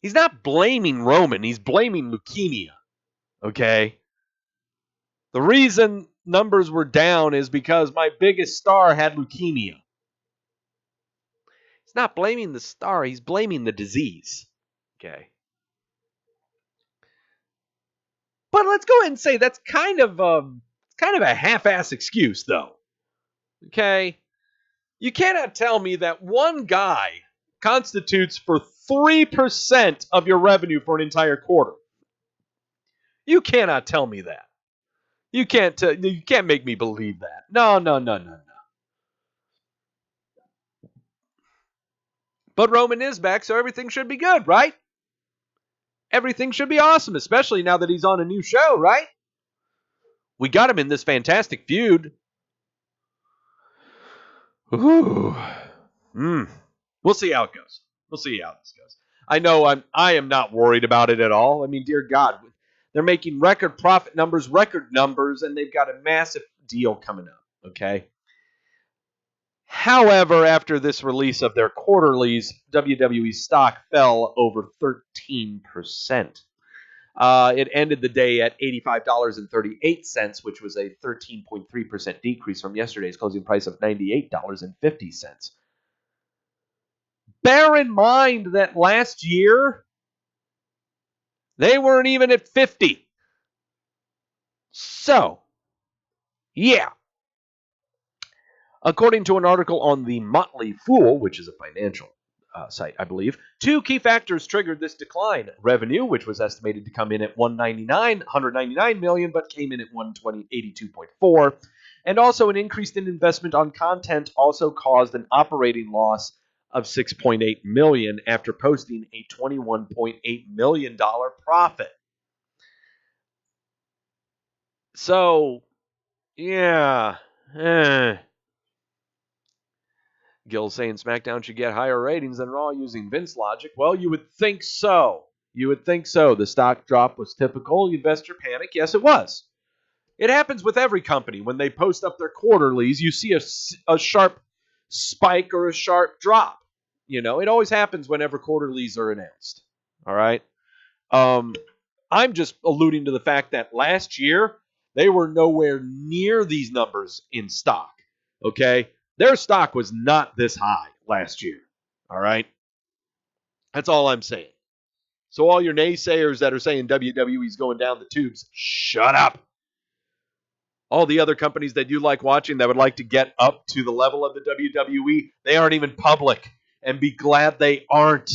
[SPEAKER 1] He's not blaming Roman. He's blaming leukemia. Okay? The reason numbers were down is because my biggest star had leukemia. He's not blaming the star. He's blaming the disease. Okay? But let's go ahead and say that's kind of a half-ass excuse, though. Okay? You cannot tell me that one guy constitutes for 3% of your revenue for an entire quarter. You cannot tell me that. You can't make me believe that. No. But Roman is back, so everything should be good, right? Everything should be awesome, especially now that he's on a new show, right? We got him in this fantastic feud. Ooh. We'll see how it goes. We'll see how this goes. I am not worried about it at all. I mean, dear God, they're making record profit numbers, and they've got a massive deal coming up, okay? However, after this release of their quarterlies, WWE stock fell over 13%. It ended the day at $85.38, which was a 13.3% decrease from yesterday's closing price of $98.50. Bear in mind that last year, they weren't even at 50. So, yeah. According to an article on the Motley Fool, which is a financial site, I believe, two key factors triggered this decline. Revenue, which was estimated to come in at $199 million, but came in at $82.4, and also an increase in investment on content also caused an operating loss of $6.8 million after posting a $21.8 million profit. So, yeah. Gil saying SmackDown should get higher ratings than Raw using Vince logic. Well, you would think so. The stock drop was typical. Investor panic. Yes, it was. It happens with every company. When they post up their quarterlies, you see a sharp spike or a sharp drop. You know, it always happens whenever quarterlies are announced. All right? I'm just alluding to the fact that last year, they were nowhere near these numbers in stock. Okay? Their stock was not this high last year. All right? That's all I'm saying. So all your naysayers that are saying WWE's going down the tubes, shut up. All the other companies that you like watching that would like to get up to the level of the WWE, they aren't even public. And be glad they aren't.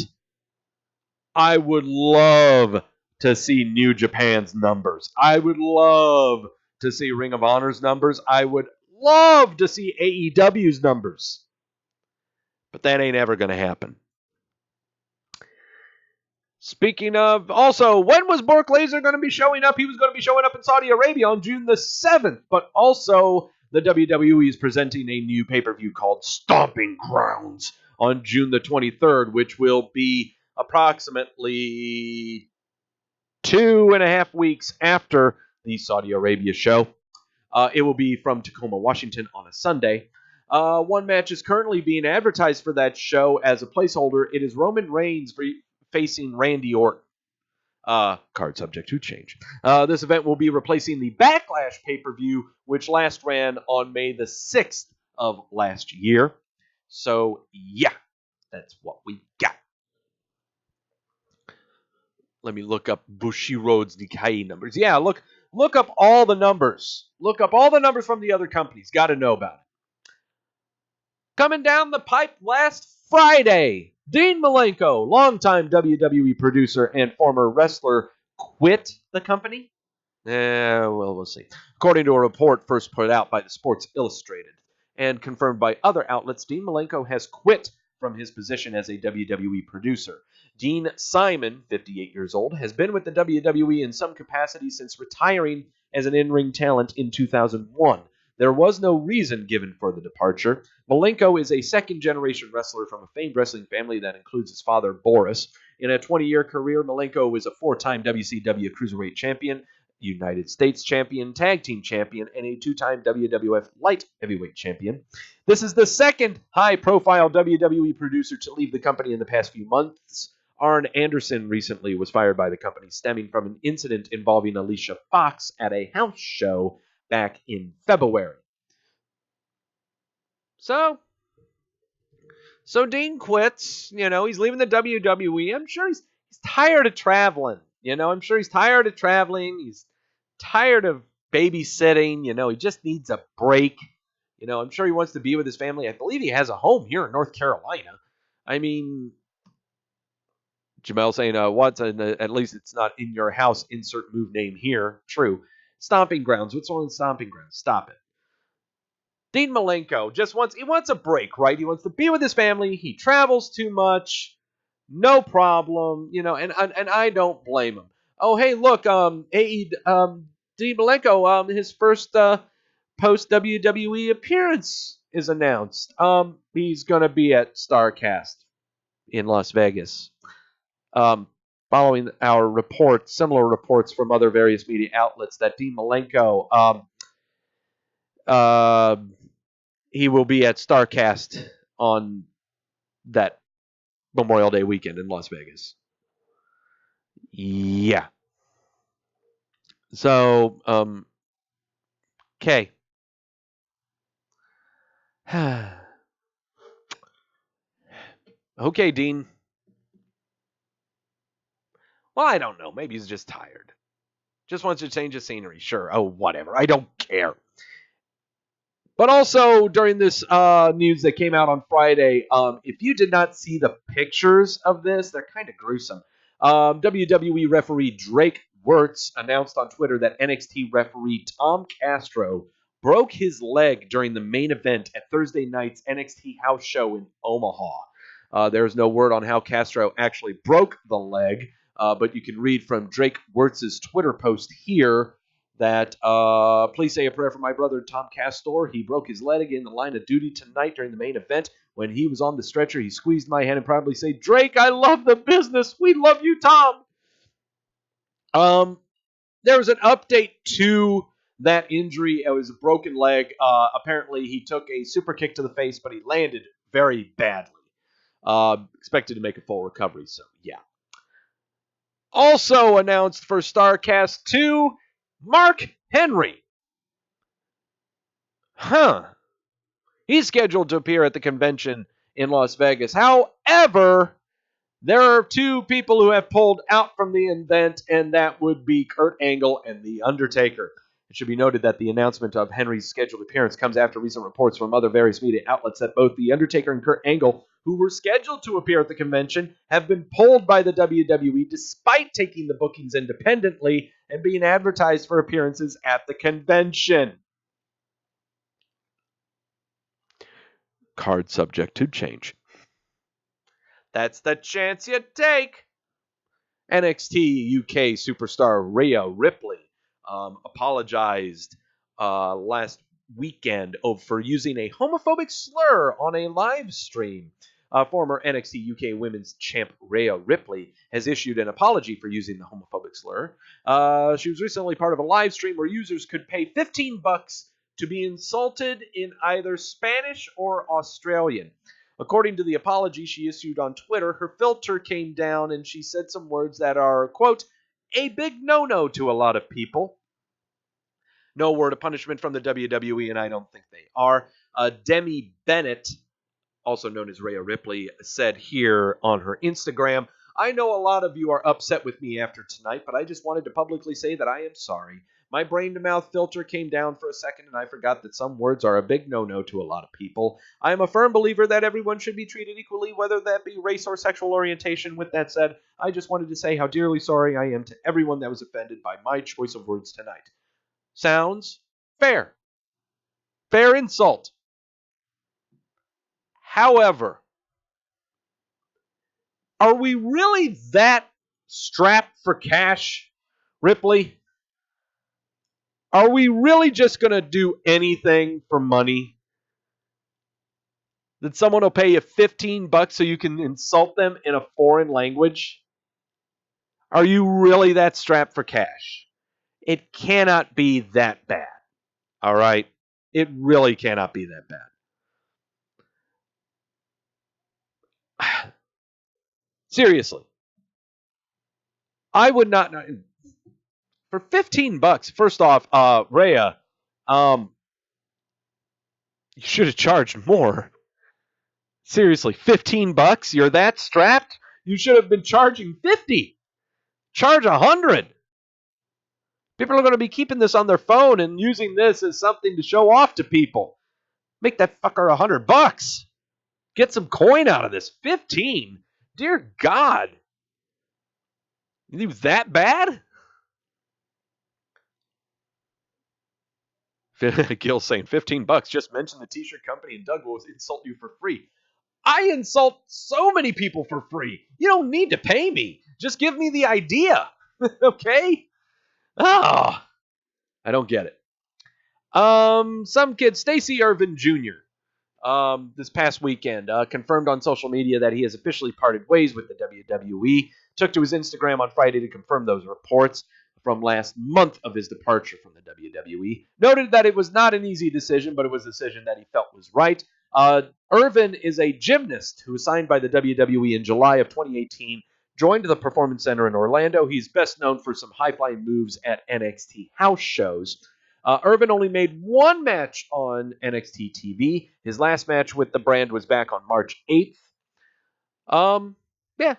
[SPEAKER 1] I would love to see New Japan's numbers. I would love to see Ring of Honor's numbers. I would love to see AEW's numbers. But that ain't ever going to happen. Speaking of, also, when was Brock Lesnar going to be showing up? He was going to be showing up in Saudi Arabia on June the 7th. But also, the WWE is presenting a new pay-per-view called Stomping Grounds on June the 23rd, which will be approximately 2.5 weeks after the Saudi Arabia show. It will be from Tacoma, Washington on a Sunday. One match is currently being advertised for that show as a placeholder. It is Roman Reigns facing Randy Orton. Card subject to change. This event will be replacing the Backlash pay-per-view, which last ran on May the 6th of last year. So, yeah, that's what we got. Let me look up Bushiroad's Nikkei numbers. Yeah, look up all the numbers. Look up all the numbers from the other companies. Got to know about it. Coming down the pipe last Friday, Dean Malenko, longtime WWE producer and former wrestler, quit the company. Well, we'll see. According to a report first put out by the Sports Illustrated and confirmed by other outlets, Dean Malenko has quit from his position as a WWE producer. Dean Simon, 58 years old, has been with the WWE in some capacity since retiring as an in-ring talent in 2001. There was no reason given for the departure. Malenko is a second-generation wrestler from a famed wrestling family that includes his father, Boris. In a 20-year career, Malenko is a four-time WCW Cruiserweight Champion, United States Champion, Tag Team Champion, and a two-time WWF Light Heavyweight Champion. This is the second high-profile WWE producer to leave the company in the past few months. Arn Anderson recently was fired by the company, stemming from an incident involving Alicia Fox at a house show back in February. So Dean quits. He's leaving the WWE. I'm sure he's tired of traveling. I'm sure he's tired of traveling. He's tired of babysitting. He just needs a break. I'm sure he wants to be with his family. I believe he has a home here in North Carolina. I mean, Jamel saying, at least it's not in your house, insert move name here. True. Stomping Grounds. What's wrong with Stomping Grounds? Stop it. Dean Malenko he wants a break, right? He wants to be with his family. He travels too much. No problem. And I don't blame him. Oh, hey, look, Dean Malenko, his first post WWE appearance is announced. He's gonna be at Starrcast in Las Vegas. Following our similar reports from other various media outlets that Dean Malenko, he will be at Starrcast on that Memorial Day weekend in Las Vegas. Yeah. So, okay. Okay, Dean. Well, I don't know. Maybe he's just tired. Just wants to change the scenery. Sure. Oh, whatever. I don't care. But also, during this news that came out on Friday, if you did not see the pictures of this, they're kind of gruesome. WWE referee Drake Wirtz announced on Twitter that NXT referee Tom Castro broke his leg during the main event at Thursday night's NXT house show in Omaha. There's no word on how Castro actually broke the leg, but you can read from Drake Wirtz's Twitter post here that please say a prayer for my brother Tom Castor. He broke his leg in the line of duty tonight during the main event. When he was on the stretcher, he squeezed my hand and proudly said, "Drake, I love the business. We love you, Tom." There was an update to that injury. It was a broken leg. Apparently, he took a super kick to the face, but he landed very badly. Expected to make a full recovery, so yeah. Also announced for Starrcast 2, Mark Henry. He's scheduled to appear at the convention in Las Vegas. However, there are two people who have pulled out from the event, and that would be Kurt Angle and The Undertaker. It should be noted that the announcement of Henry's scheduled appearance comes after recent reports from other various media outlets that both The Undertaker and Kurt Angle, who were scheduled to appear at the convention, have been pulled by the WWE despite taking the bookings independently and being advertised for appearances at the convention. Card subject to change. That's the chance you take. NXT UK superstar Rhea Ripley apologized last weekend for using a homophobic slur on a live stream. Former NXT UK Women's Champ Rhea Ripley has issued an apology for using the homophobic slur. She was recently part of a live stream where users could pay $15 to be insulted in either Spanish or Australian. According to the apology she issued on Twitter, her filter came down and she said some words that are, quote, a big no-no to a lot of people. No word of punishment from the WWE, and I don't think they are. Demi Bennett, also known as Rhea Ripley, said here on her Instagram, I know a lot of you are upset with me after tonight, but I just wanted to publicly say that I am sorry. My brain-to-mouth filter came down for a second, and I forgot that some words are a big no-no to a lot of people. I am a firm believer that everyone should be treated equally, whether that be race or sexual orientation. With that said, I just wanted to say how dearly sorry I am to everyone that was offended by my choice of words tonight. Sounds fair. Fair insult. However, are we really that strapped for cash, Ripley? Are we really just going to do anything for money? That someone will pay you $15 so you can insult them in a foreign language? Are you really that strapped for cash? It cannot be that bad. All right? It really cannot be that bad. Seriously. I would not for $15. First off, Rhea, you should have charged more. Seriously, $15? You're that strapped? You should have been charging $50. Charge $100. People are going to be keeping this on their phone and using this as something to show off to people. Make that fucker $100. Get some coin out of this. 15. Dear God. You think it was that bad? Gil saying $15. Just mention the t-shirt company and Doug will insult you for free. I insult so many people for free. You don't need to pay me. Just give me the idea. Okay? Oh, I don't get it. Some kid, Stacey Irvin Jr., this past weekend, confirmed on social media that he has officially parted ways with the WWE. Took to his Instagram on Friday to confirm those reports from last month of his departure from the WWE. Noted that it was not an easy decision, but it was a decision that he felt was right. Irvin is a gymnast who was signed by the WWE in July of 2018, joined the Performance Center in Orlando. He's best known for some high-flying moves at NXT house shows. Irvin only made one match on NXT TV. His last match with the brand was back on March 8th. Yeah.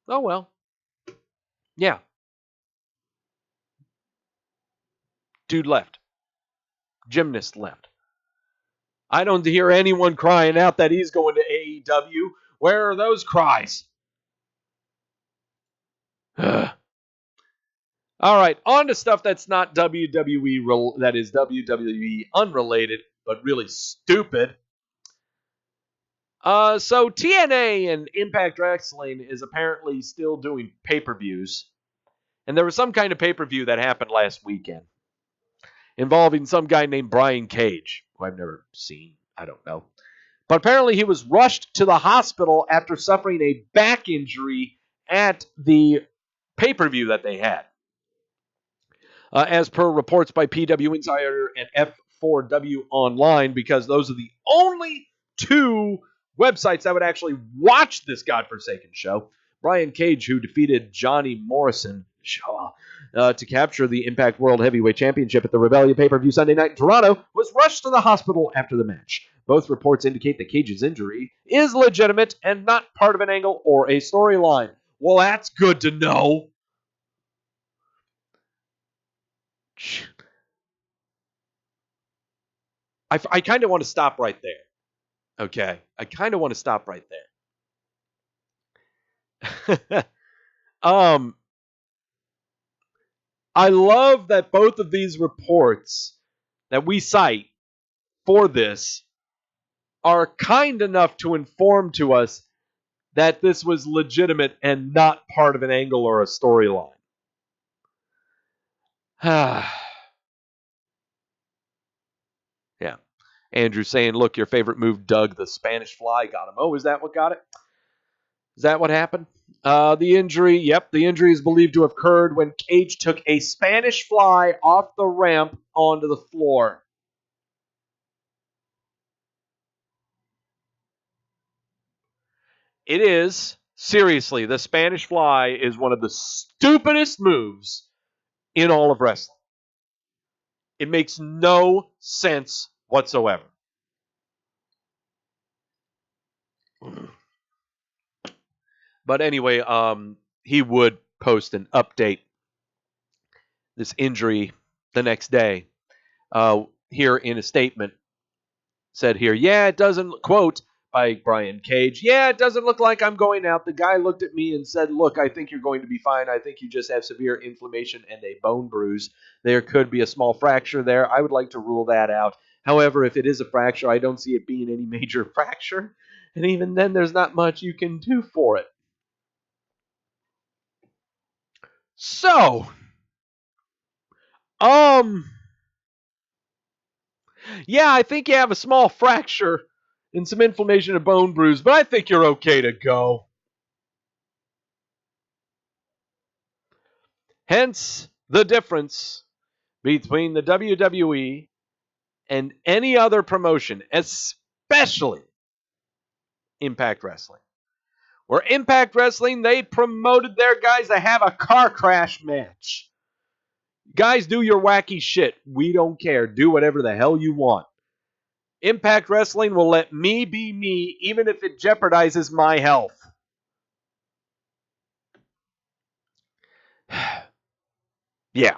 [SPEAKER 1] Oh, well. Yeah. Dude left. Gymnast left. I don't hear anyone crying out that he's going to AEW. Where are those cries? All right, on to stuff that's not WWE, that is WWE unrelated, but really stupid. So TNA and Impact Wrestling is apparently still doing pay-per-views. And there was some kind of pay-per-view that happened last weekend involving some guy named Brian Cage, who I've never seen. I don't know. But apparently he was rushed to the hospital after suffering a back injury at the pay-per-view that they had. As per reports by PW Insider and F4W Online, because those are the only two websites that would actually watch this godforsaken show. Brian Cage, who defeated Johnny Morrison to capture the Impact World Heavyweight Championship at the Rebellion pay-per-view Sunday night in Toronto, was rushed to the hospital after the match. Both reports indicate that Cage's injury is legitimate and not part of an angle or a storyline. Well, that's good to know. I kind of want to stop right there. Okay? I kind of want to stop right there. I love that both of these reports that we cite for this are kind enough to inform to us that this was legitimate and not part of an angle or a storyline. Yeah. Andrew saying, look, your favorite move, Doug, the Spanish Fly, got him. Oh, is that what got it? Is that what happened? The injury is believed to have occurred when Cage took a Spanish Fly off the ramp onto the floor. It is, seriously, the Spanish Fly is one of the stupidest moves in all of wrestling. It makes no sense whatsoever. But anyway, he would post an update. This injury the next day, here in a statement, said here, yeah, it doesn't, quote, by Brian Cage, yeah, it doesn't look like I'm going out. The guy looked at me and said, look, I think you're going to be fine. I think you just have severe inflammation and a bone bruise. There could be a small fracture there. I would like to rule that out. However, if it is a fracture, I don't see it being any major fracture. And even then, there's not much you can do for it. So, yeah, I think you have a small fracture and some inflammation and bone bruise, but I think you're okay to go. Hence the difference between the WWE and any other promotion, especially Impact Wrestling. Where Impact Wrestling, they promoted their guys to have a car crash match. Guys, do your wacky shit. We don't care. Do whatever the hell you want. Impact Wrestling will let me be me, even if it jeopardizes my health. Yeah.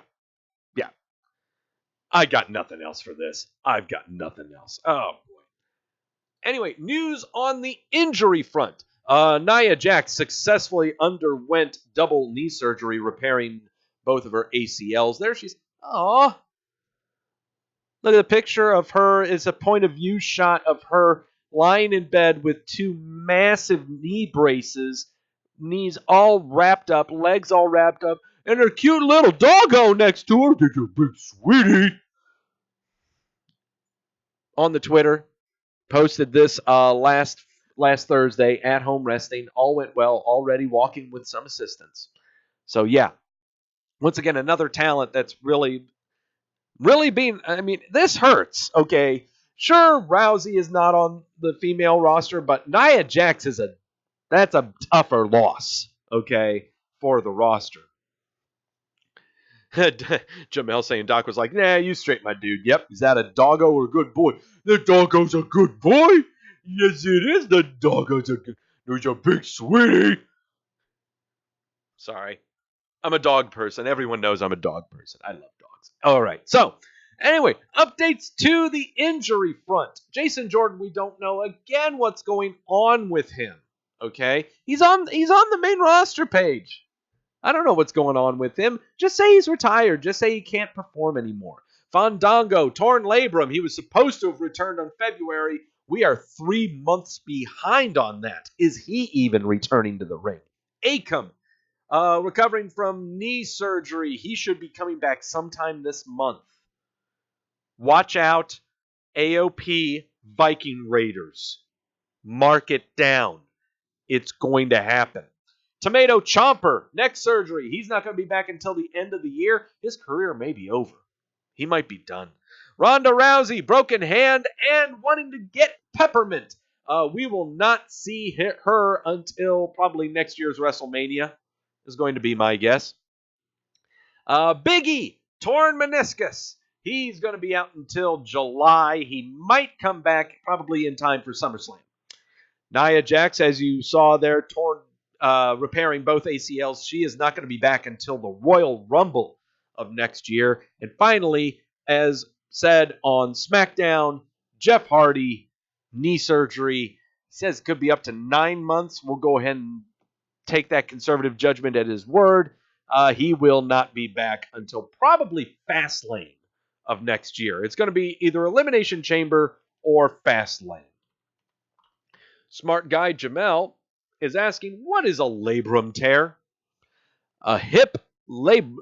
[SPEAKER 1] I got nothing else for this. I've got nothing else. Oh, boy. Anyway, news on the injury front. Nia Jax successfully underwent double knee surgery, repairing both of her ACLs. There she's. Aw. Look at the picture of her. It's a point of view shot of her lying in bed with two massive knee braces, knees all wrapped up, legs all wrapped up, and her cute little doggo next to her. That's a big sweetie. On the Twitter, posted this last Thursday, at home resting. All went well, already walking with some assistance. So, yeah. Once again, another talent that's really being, I mean, this hurts, okay? Sure, Rousey is not on the female roster, but Nia Jax that's a tougher loss, okay, for the roster. Jamel saying Doc was like, nah, you straight, my dude. Yep, is that a doggo or a good boy? The doggo's a good boy? Yes, it is. The doggo's a good. There's a big sweetie. Sorry. I'm a dog person. Everyone knows I'm a dog person. I love dogs. All right. So, anyway, updates to the injury front. Jason Jordan, we don't know again what's going on with him. Okay? He's on the main roster page. I don't know what's going on with him. Just say he's retired. Just say he can't perform anymore. Fandango, torn labrum. He was supposed to have returned on February. We are 3 months behind on that. Is he even returning to the ring? Akam, recovering from knee surgery. He should be coming back sometime this month. Watch out, AOP Viking Raiders. Mark it down. It's going to happen. Tomato Chomper, neck surgery. He's not going to be back until the end of the year. His career may be over. He might be done. Ronda Rousey, broken hand and wanting to get peppermint. We will not see her until probably next year's WrestleMania, is going to be my guess. Biggie, torn meniscus. He's going to be out until July. He might come back probably in time for SummerSlam. Nia Jax, as you saw there, repairing both ACLs. She is not going to be back until the Royal Rumble of next year. And finally, as said on Smackdown, Jeff Hardy, knee surgery. He says it could be up to 9 months. We'll go ahead and take that conservative judgment at his word. He will not be back until probably Fastlane of next year. It's going to be either Elimination Chamber or Fastlane. Smart guy Jamel is asking, what is a labrum tear? A hip labral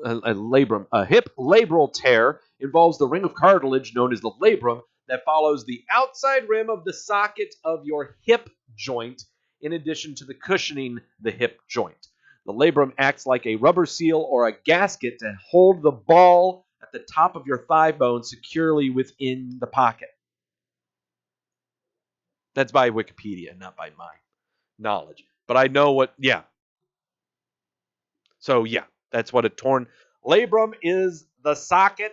[SPEAKER 1] tear involves the ring of cartilage known as the labrum that follows the outside rim of the socket of your hip joint, in addition to the cushioning the hip joint. The labrum acts like a rubber seal or a gasket to hold the ball at the top of your thigh bone securely within the pocket. That's by Wikipedia, not by my knowledge. But I know what, yeah. So, yeah, that's what a torn labrum is. The socket,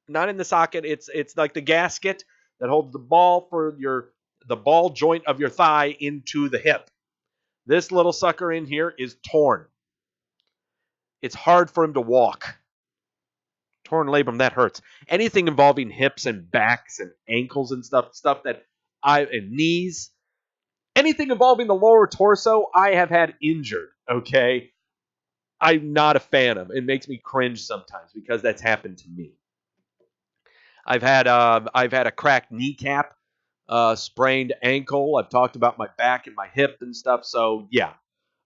[SPEAKER 1] not in the socket, it's like the gasket that holds the ball for the ball joint of your thigh into the hip. This little sucker in here is torn. It's hard for him to walk. Torn labrum, that hurts. Anything involving hips and backs and ankles and stuff that and knees, anything involving the lower torso, I have had injured, okay? I'm not a fan of. It makes me cringe sometimes because that's happened to me. I've had a cracked kneecap, sprained ankle. I've talked about my back and my hip and stuff. So yeah,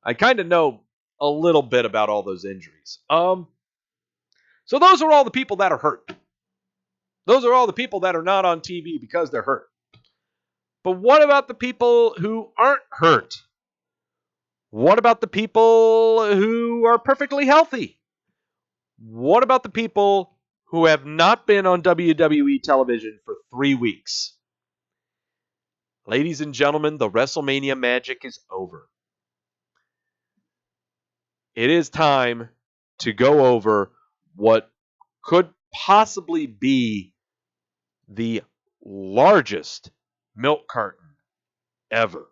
[SPEAKER 1] I kind of know a little bit about all those injuries. So those are all the people that are hurt. Those are all the people that are not on TV because they're hurt. But what about the people who aren't hurt? What about the people who are perfectly healthy? What about the people who have not been on WWE television for 3 weeks? Ladies and gentlemen, the WrestleMania magic is over. It is time to go over what could possibly be the largest milk carton ever.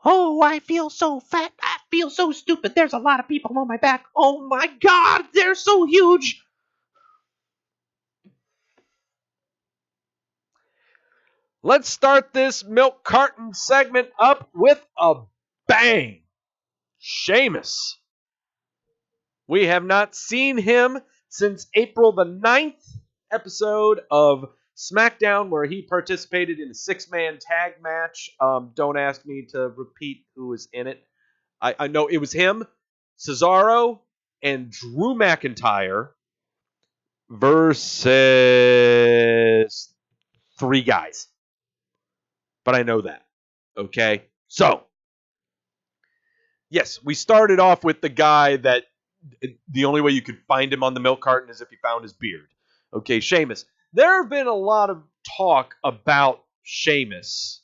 [SPEAKER 2] Oh, I feel so fat. I feel so stupid. There's a lot of people on my back. Oh my God, they're so huge.
[SPEAKER 1] Let's start this milk carton segment up with a bang. Sheamus. We have not seen him since April the 9th episode of Smackdown, where he participated in a 6-man tag match. Don't ask me to repeat who was in it. I know it was him, Cesaro, and Drew McIntyre versus 3 guys. But I know that. Okay? So, yes, we started off with the guy that the only way you could find him on the milk carton is if you found his beard. Okay, Sheamus. There have been a lot of talk about Sheamus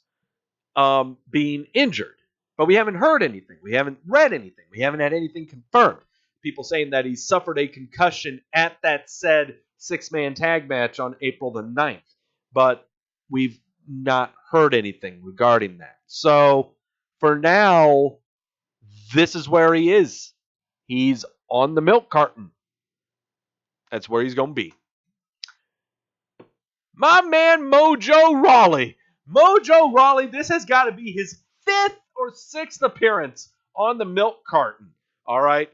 [SPEAKER 1] being injured, but we haven't heard anything. We haven't read anything. We haven't had anything confirmed. People saying that he suffered a concussion at that said 6-man tag match on April the 9th, but we've not heard anything regarding that. So, for now, this is where he is. He's on the milk carton. That's where he's going to be. My man Mojo Rawley. Mojo Rawley, this has got to be his 5th or 6th appearance on the milk carton. All right?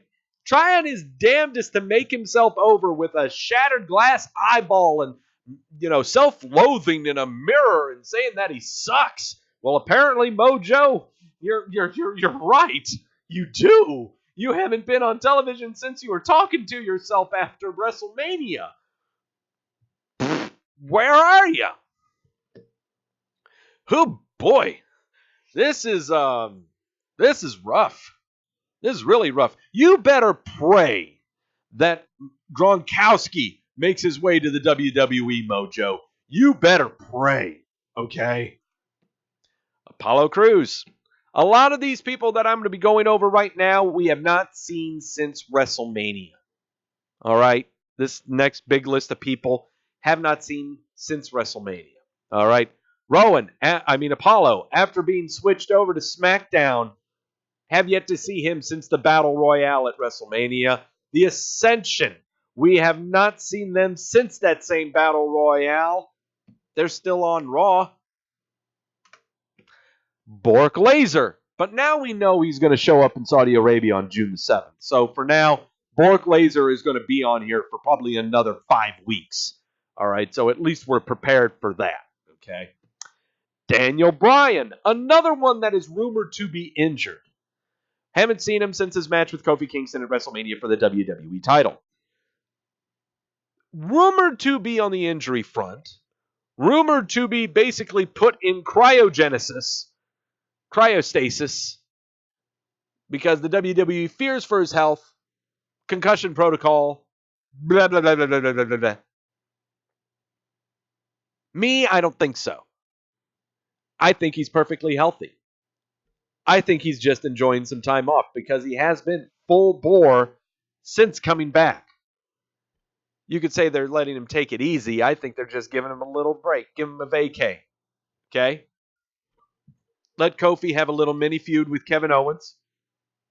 [SPEAKER 1] Trying his damnedest to make himself over with a shattered glass eyeball and, self-loathing in a mirror and saying that he sucks. Well, apparently, Mojo, you're right. You do. You haven't been on television since you were talking to yourself after WrestleMania. Where are you? Oh boy, this is rough. This is really rough. You better pray that Gronkowski makes his way to the WWE, Mojo. You better pray, okay? Apollo Crews. A lot of these people that I'm going to be going over right now, we have not seen since WrestleMania. All right? This next big list of people have not seen since WrestleMania. All right? Apollo, after being switched over to SmackDown, have yet to see him since the Battle Royale at WrestleMania. The Ascension, we have not seen them since that same Battle Royale. They're still on Raw. Bork Laser. But now we know he's going to show up in Saudi Arabia on June the 7th. So for now, Bork Laser is going to be on here for probably another 5 weeks. All right, so at least we're prepared for that. Okay. Daniel Bryan, another one that is rumored to be injured. Haven't seen him since his match with Kofi Kingston at WrestleMania for the WWE title. Rumored to be on the injury front. Rumored to be basically put in cryostasis, because the WWE fears for his health, concussion protocol, blah, blah, blah, blah, blah, blah, blah, blah. Me, I don't think so. I think he's perfectly healthy. I think he's just enjoying some time off because he has been full bore since coming back. You could say they're letting him take it easy. I think they're just giving him a little break. Give him a vacay. Okay? Let Kofi have a little mini feud with Kevin Owens.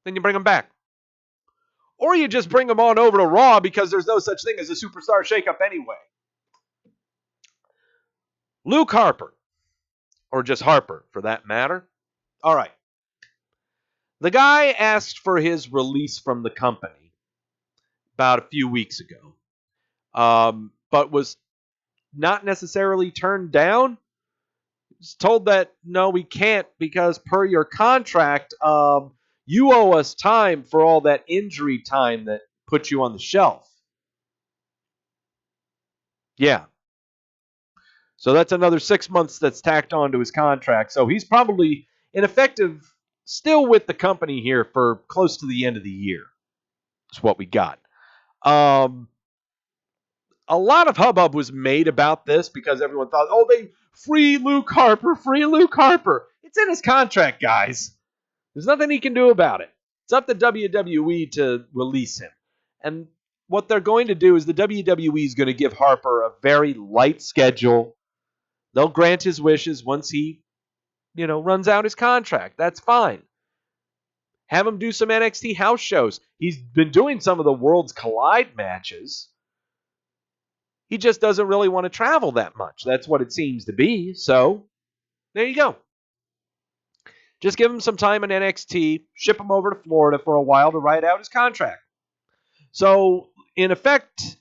[SPEAKER 1] then you bring them back. Or you just bring them on over to Raw because there's no such thing as a superstar shakeup anyway. Luke Harper, or just Harper for that matter. All right. The guy asked for his release from the company about a few weeks ago, but was not necessarily turned down. He's told that, no, we can't because per your contract, you owe us time for all that injury time that put you on the shelf. Yeah. So that's another 6 months that's tacked on to his contract. So he's probably, in effective, still with the company here for close to the end of the year. That's what we got. A lot of hubbub was made about this because everyone thought, oh, they free Luke Harper, free Luke Harper. It's in his contract, guys. There's nothing he can do about it. It's up to WWE to release him. And what they're going to do is the WWE is going to give Harper a very light schedule. They'll grant his wishes once he, runs out his contract. That's fine. Have him do some NXT house shows. He's been doing some of the Worlds Collide matches. He just doesn't really want to travel that much. That's what it seems to be. So, there you go. Just give him some time in NXT, ship him over to Florida for a while to ride out his contract. So, in effect,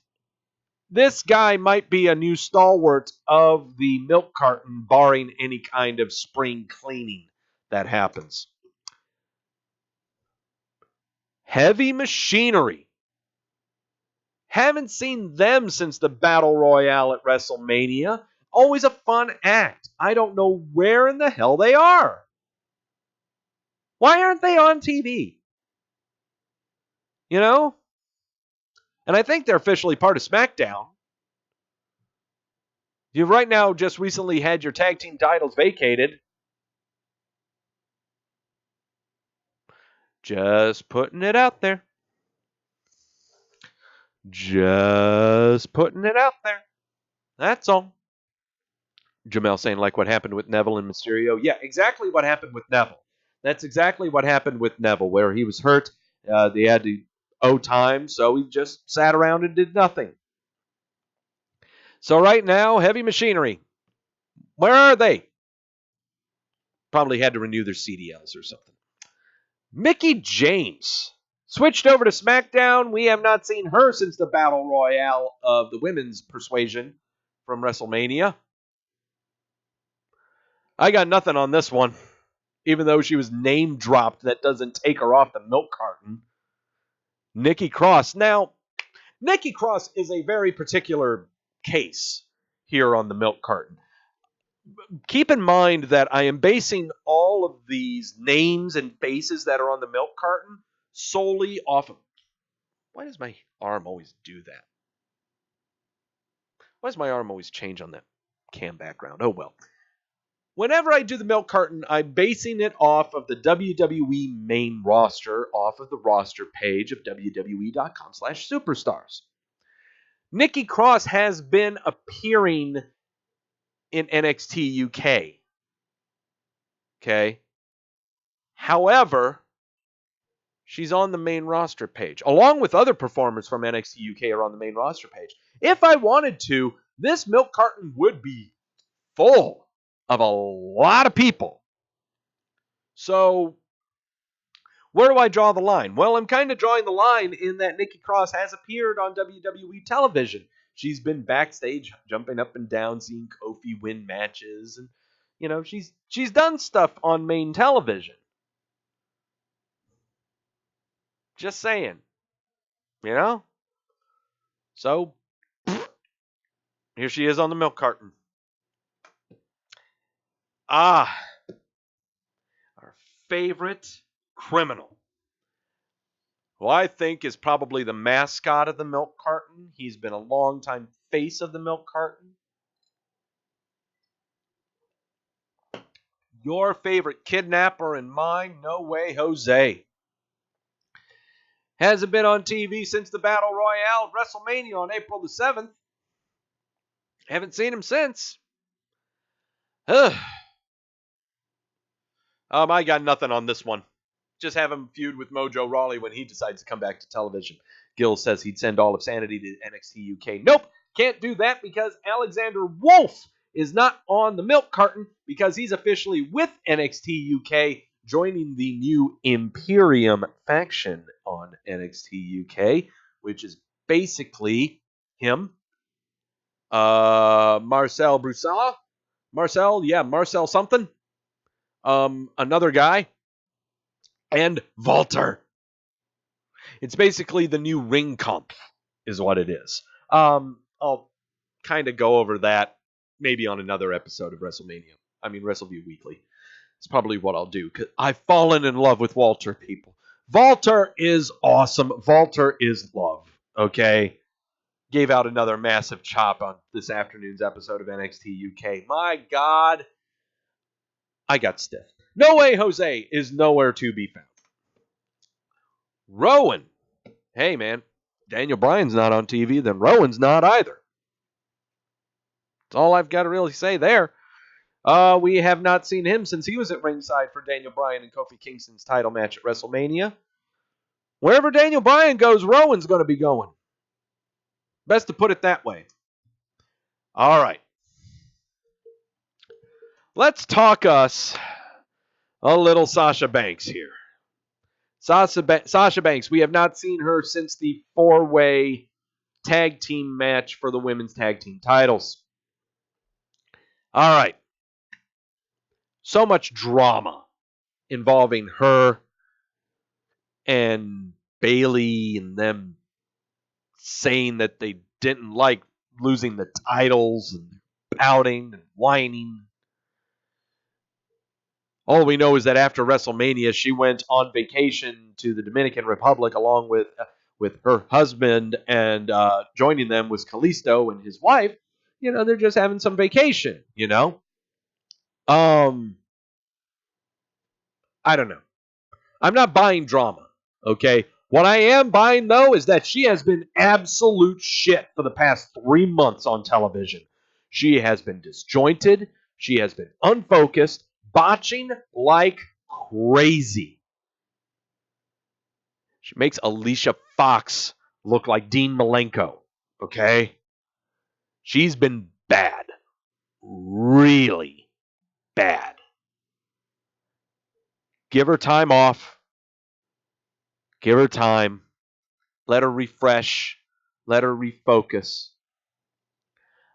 [SPEAKER 1] this guy might be a new stalwart of the milk carton, barring any kind of spring cleaning that happens. Heavy Machinery. Haven't seen them since the Battle Royale at WrestleMania. Always a fun act. I don't know where in the hell they are. Why aren't they on TV? And I think they're officially part of Smackdown. You right now just recently had your tag team titles vacated. Just putting it out there. Just putting it out there. That's all. Jamel saying, like what happened with Neville and Mysterio. Yeah, exactly what happened with Neville. That's exactly what happened with Neville, where he was hurt. They had to owe time, so he just sat around and did nothing. So right now, Heavy Machinery. Where are they? Probably had to renew their CDLs or something. Mickie James switched over to SmackDown. We have not seen her since the Battle Royale of the Women's Persuasion from WrestleMania. I got nothing on this one. Even though she was name dropped, that doesn't take her off the milk carton. Nikki Cross. Now, Nikki Cross is a very particular case here on the milk carton. Keep in mind that I am basing all of these names and faces that are on the milk carton solely off of... Why does my arm always do that? Why does my arm always change on that cam background? Oh, well. Whenever I do the milk carton, I'm basing it off of the WWE main roster, off of the roster page of WWE.com/superstars. Nikki Cross has been appearing in NXT UK. Okay? However, she's on the main roster page, along with other performers from NXT UK are on the main roster page. If I wanted to, this milk carton would be full of a lot of people. So, where do I draw the line? Well, I'm kind of drawing the line in that Nikki Cross has appeared on WWE television. She's been backstage jumping up and down, seeing Kofi win matches, and she's done stuff on main television. Just saying. So, here she is on the milk carton. Our favorite criminal, who I think is probably the mascot of the milk carton. He's been a long-time face of the milk carton. Your favorite kidnapper and mine, No Way Jose. Hasn't been on TV since the Battle Royale at WrestleMania on April the 7th. Haven't seen him since. I got nothing on this one. Just have him feud with Mojo Rawley when he decides to come back to television. Gil says he'd send all of Sanity to NXT UK. Nope, can't do that because Alexander Wolf is not on the milk carton because he's officially with NXT UK, joining the new Imperium faction on NXT UK, which is basically him, Marcel Broussard, Marcel something, another guy, and Walter. It's basically the new Ring Comp, is what it is. I'll kind of go over that maybe on another episode of Wrestleview Weekly. It's probably what I'll do, because I've fallen in love with Walter, people. Walter is awesome. Walter is love, okay? Gave out another massive chop on this afternoon's episode of NXT UK. My God, I got stiff. No Way Jose is nowhere to be found. Rowan. Hey, man, Daniel Bryan's not on TV, then Rowan's not either. That's all I've got to really say there. We have not seen him since he was at ringside for Daniel Bryan and Kofi Kingston's title match at WrestleMania. Wherever Daniel Bryan goes, Rowan's going to be going. Best to put it that way. All right. Let's talk us a little Sasha Banks here. Sasha Banks, we have not seen her since the 4-way tag team match for the women's tag team titles. All right. So much drama involving her and Bayley and them saying that they didn't like losing the titles and pouting and whining. All we know is that after WrestleMania, she went on vacation to the Dominican Republic along with her husband, and joining them was Kalisto and his wife. You know, they're just having some vacation, you know? I don't know. I'm not buying drama, okay? What I am buying, though, is that she has been absolute shit for the past 3 months on television. She has been disjointed. She has been unfocused, botching like crazy. She makes Alicia Fox look like Dean Malenko, okay? She's been bad. Really bad. Give her time off. Give her time. Let her refresh. Let her refocus.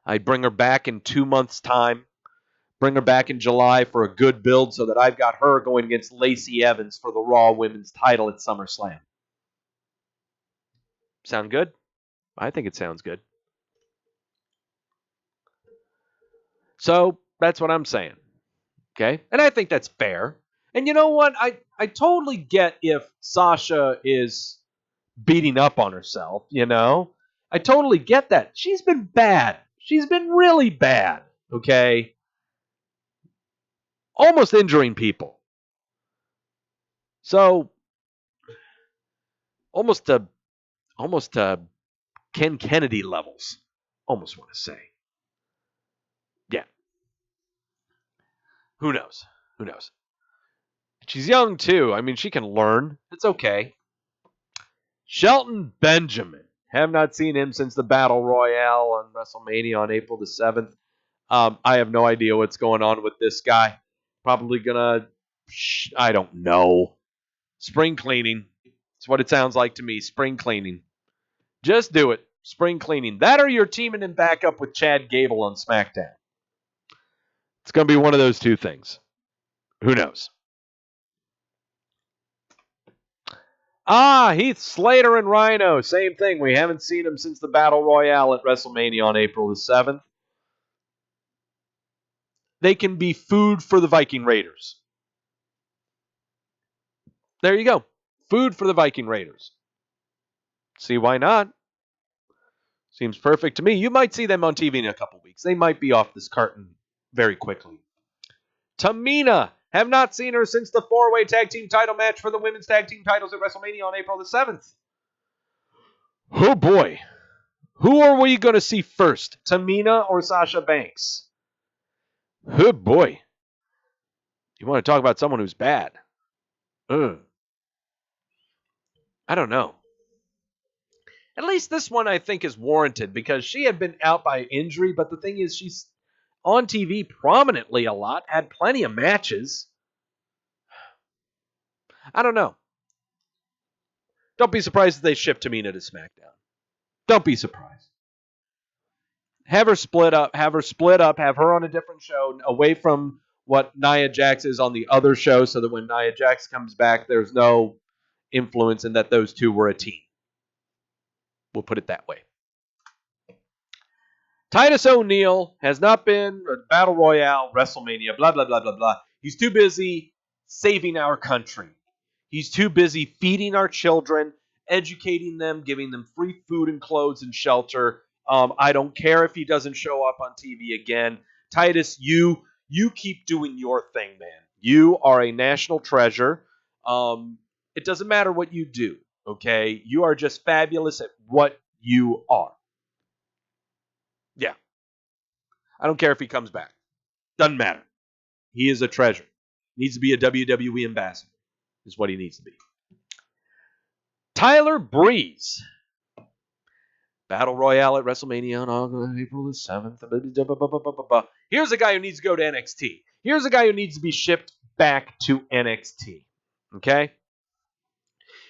[SPEAKER 1] I'd bring her back in 2 months' time. Bring her back in July for a good build so that I've got her going against Lacey Evans for the Raw Women's title at SummerSlam. Sound good? I think it sounds good. So that's what I'm saying. Okay? And I think that's fair. And you know what? I totally get if Sasha is beating up on herself, you know? I totally get that. She's been bad. She's been really bad. Okay? Almost injuring people. So, almost to Ken Kennedy levels. Almost want to say. Yeah. Who knows? Who knows? She's young, too. I mean, she can learn. It's okay. Shelton Benjamin. Have not seen him since the Battle Royale on WrestleMania on April the 7th. I have no idea what's going on with this guy. Probably gonna, I don't know. Spring cleaning. That's what it sounds like to me. Spring cleaning. Just do it. Spring cleaning. That or you're teaming him back up with Chad Gable on Smackdown. It's going to be one of those two things. Who knows? Heath Slater and Rhino. Same thing. We haven't seen him since the Battle Royale at WrestleMania on April the 7th. They can be food for the Viking Raiders. There you go. Food for the Viking Raiders. See why not? Seems perfect to me. You might see them on TV in a couple weeks. They might be off this carton very quickly. Tamina. Have not seen her since the 4-way tag team title match for the women's tag team titles at WrestleMania on April the 7th. Oh boy. Who are we going to see first? Tamina or Sasha Banks? Oh boy. You want to talk about someone who's bad? I don't know. At least this one I think is warranted because she had been out by injury, but the thing is she's on TV prominently a lot, had plenty of matches. I don't know. Don't be surprised if they ship Tamina to SmackDown. Don't be surprised. Have her split up, have her on a different show, away from what Nia Jax is on the other show, so that when Nia Jax comes back, there's no influence in that those two were a team. We'll put it that way. Titus O'Neil has not been a Battle Royale, WrestleMania, blah, blah, blah, blah, blah. He's too busy saving our country. He's too busy feeding our children, educating them, giving them free food and clothes and shelter. I don't care if he doesn't show up on TV again. Titus, you keep doing your thing, man. You are a national treasure. It doesn't matter what you do, okay? You are just fabulous at what you are. Yeah. I don't care if he comes back. Doesn't matter. He is a treasure. Needs to be a WWE ambassador, is what he needs to be. Tyler Breeze. Battle Royale at WrestleMania on April the 7th. Here's a guy who needs to go to NXT. Here's a guy who needs to be shipped back to NXT. Okay?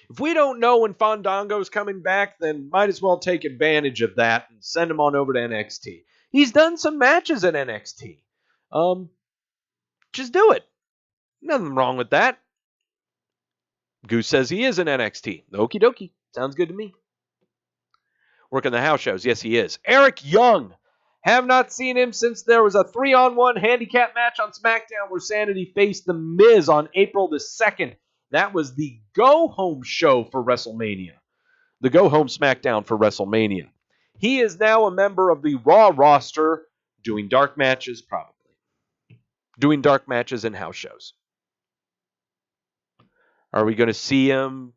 [SPEAKER 1] If we don't know when Fandango's coming back, then might as well take advantage of that and send him on over to NXT. He's done some matches at NXT. Just do it. Nothing wrong with that. Goose says he is in NXT. Okie dokie. Sounds good to me. Working the house shows. Yes, he is. Eric Young. Have not seen him since there was a 3-on-1 handicap match on SmackDown where Sanity faced The Miz on April the 2nd. That was the go-home show for WrestleMania. The go-home SmackDown for WrestleMania. He is now a member of the Raw roster, doing dark matches, probably. Doing dark matches and house shows. Are we going to see him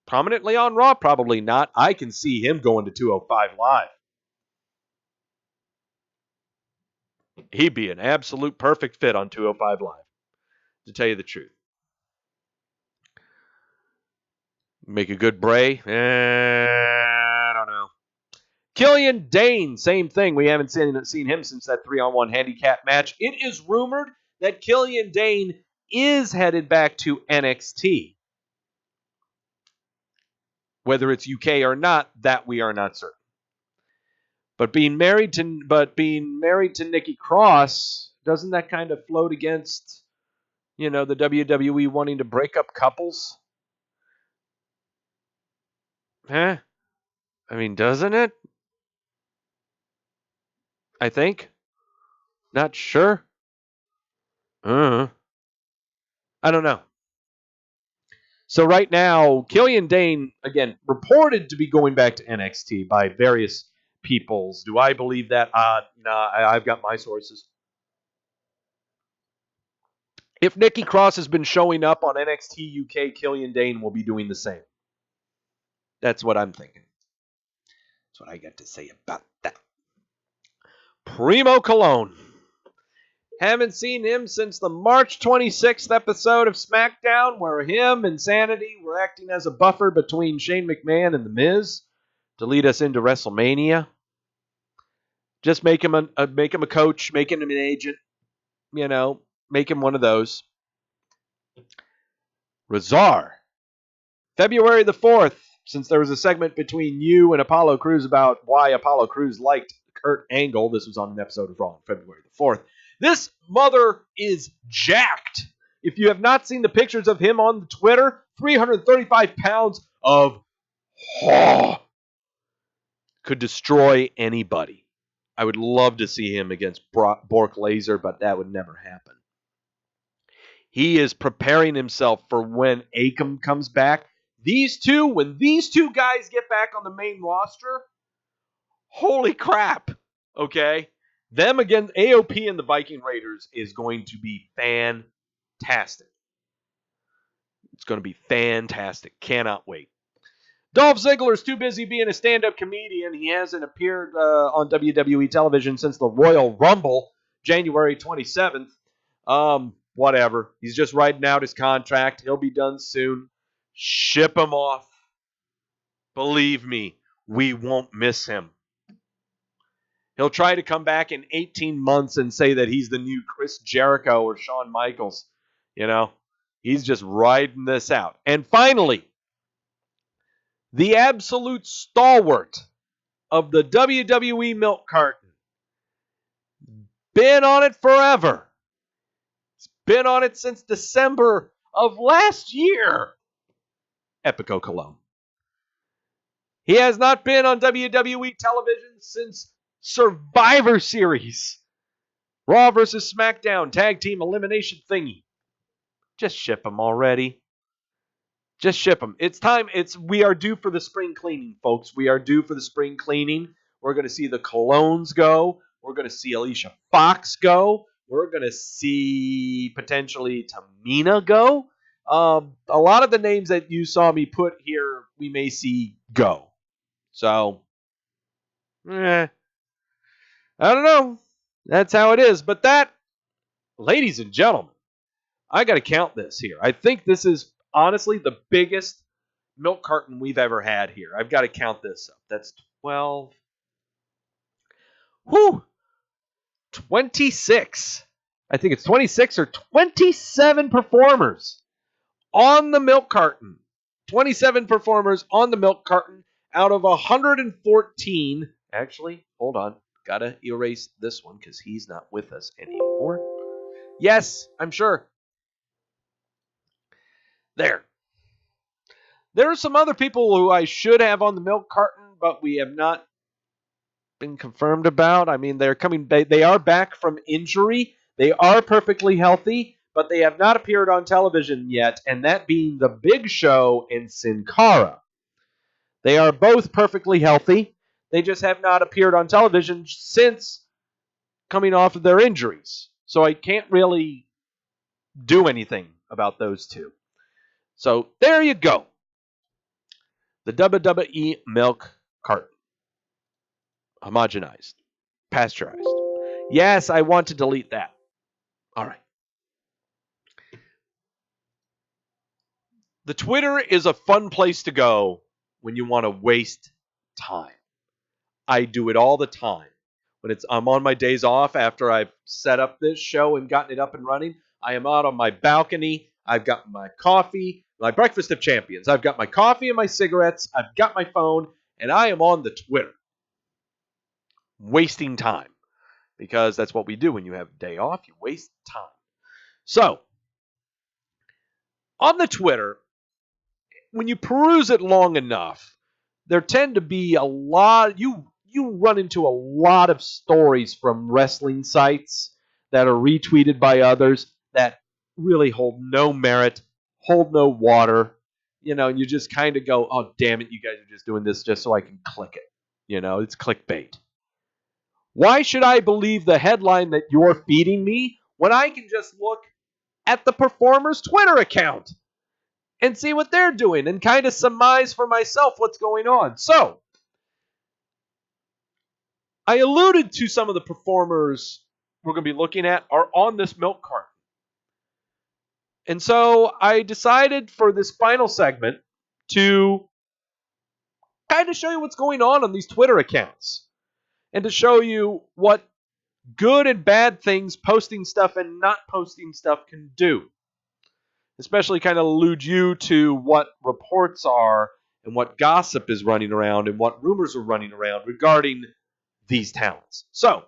[SPEAKER 1] prominently on Raw? Probably not. I can see him going to 205 Live. He'd be an absolute perfect fit on 205 Live, to tell you the truth. Make a good Bray? I don't know. Killian Dane, same thing. We haven't seen him since that 3-on-1 handicap match. It is rumored that Killian Dane is headed back to NXT. Whether it's UK or not, that we are not certain. But being married to Nikki Cross, doesn't that kind of float against, the WWE wanting to break up couples? Huh? I mean, doesn't it? I think. Not sure. I don't know. So right now, Killian Dane, again, reported to be going back to NXT by various peoples. Do I believe that? Nah, I've got my sources. If Nikki Cross has been showing up on NXT UK, Killian Dane will be doing the same. That's what I'm thinking. That's what I got to say about that. Primo Cologne. Haven't seen him since the March 26th episode of SmackDown, where him and Sanity were acting as a buffer between Shane McMahon and The Miz to lead us into WrestleMania. Just make him a coach, make him an agent, make him one of those. Razar. February the 4th, since there was a segment between you and Apollo Crews about why Apollo Crews liked Kurt Angle. This was on an episode of Raw on February the 4th. This mother is jacked. If you have not seen the pictures of him on Twitter, 335 pounds of could destroy anybody. I would love to see him against Bork Laser, but that would never happen. He is preparing himself for when Akam comes back. When these two guys get back on the main roster, holy crap, okay? Them against AOP and the Viking Raiders is going to be fantastic. It's going to be fantastic. Cannot wait. Dolph Ziggler is too busy being a stand-up comedian. He hasn't appeared on WWE television since the Royal Rumble, January 27th. Whatever. He's just riding out his contract. He'll be done soon. Ship him off. Believe me, we won't miss him. He'll try to come back in 18 months and say that he's the new Chris Jericho or Shawn Michaels. He's just riding this out. And finally, the absolute stalwart of the WWE milk carton. Been on it forever. It's been on it since December of last year. Epico Cologne. He has not been on WWE television since Survivor Series. Raw versus Smackdown tag team elimination thingy. Just ship him already. Just ship them. It's time. We are due for the spring cleaning, folks. We are due for the spring cleaning. We're going to see the Colognes go. We're going to see Alicia Fox go. We're going to see potentially Tamina go. A lot of the names that you saw me put here, we may see go. So, I don't know. That's how it is. But that, ladies and gentlemen, I got to count this here. I think this is honestly the biggest milk carton we've ever had here. I've got to count this up. That's 12. 26. I think it's 26 or 27 performers on the milk carton. 27 performers on the milk carton out of 114. Actually, hold on. Gotta erase this one because he's not with us anymore. Yes, I'm sure. There. There are some other people who I should have on the milk carton, but we have not been confirmed about. I mean, they are back from injury. They are perfectly healthy, but they have not appeared on television yet, and that being the Big Show and Sin Cara. They are both perfectly healthy. They just have not appeared on television since coming off of their injuries. So I can't really do anything about those two. So there you go. The WWE milk carton. Homogenized. Pasteurized. Yes, I want to delete that. All right. The Twitter is a fun place to go when you want to waste time. I do it all the time. When I'm on my days off after I've set up this show and gotten it up and running, I am out on my balcony. I've got my coffee, my breakfast of champions. I've got my coffee and my cigarettes. I've got my phone, and I am on the Twitter. Wasting time. Because that's what we do when you have a day off. You waste time. So, on the Twitter, when you peruse it long enough, there tend to be a lot. You run into a lot of stories from wrestling sites that are retweeted by others that really hold no merit, hold no water. And you just kind of go, oh, damn it, you guys are just doing this just so I can click it. It's clickbait. Why should I believe the headline that you're feeding me when I can just look at the performer's Twitter account and see what they're doing and kind of surmise for myself what's going on? So, I alluded to some of the performers we're going to be looking at are on this milk carton. And so I decided for this final segment to kind of show you what's going on these Twitter accounts and to show you what good and bad things posting stuff and not posting stuff can do. Especially kind of allude you to what reports are and what gossip is running around and what rumors are running around regarding these talents. So,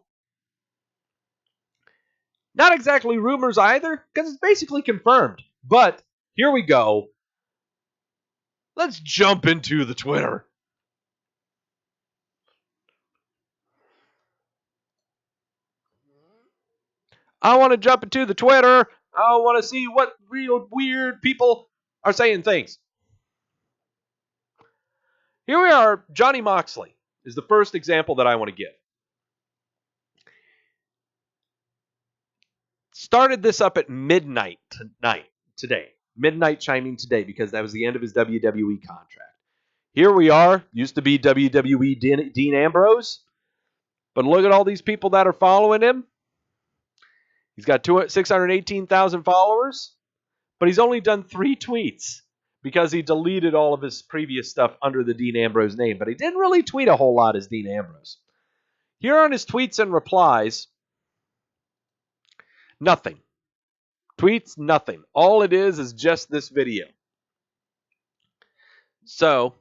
[SPEAKER 1] not exactly rumors either, because it's basically confirmed. But here we go. Let's jump into the Twitter. I want to jump into the Twitter. I want to see what real weird people are saying things. Here we are. Johnny Moxley is the first example that I want to give. Started this up at midnight tonight, today. Midnight chiming today because that was the end of his WWE contract. Here we are. Used to be WWE Dean Ambrose. But look at all these people that are following him. He's got 618,000 followers. But he's only done 3 tweets. because he deleted all of his previous stuff under the Dean Ambrose name, but he didn't really tweet a whole lot as Dean Ambrose. Here on his tweets and replies, nothing. Tweets, nothing. All it is just this video. So,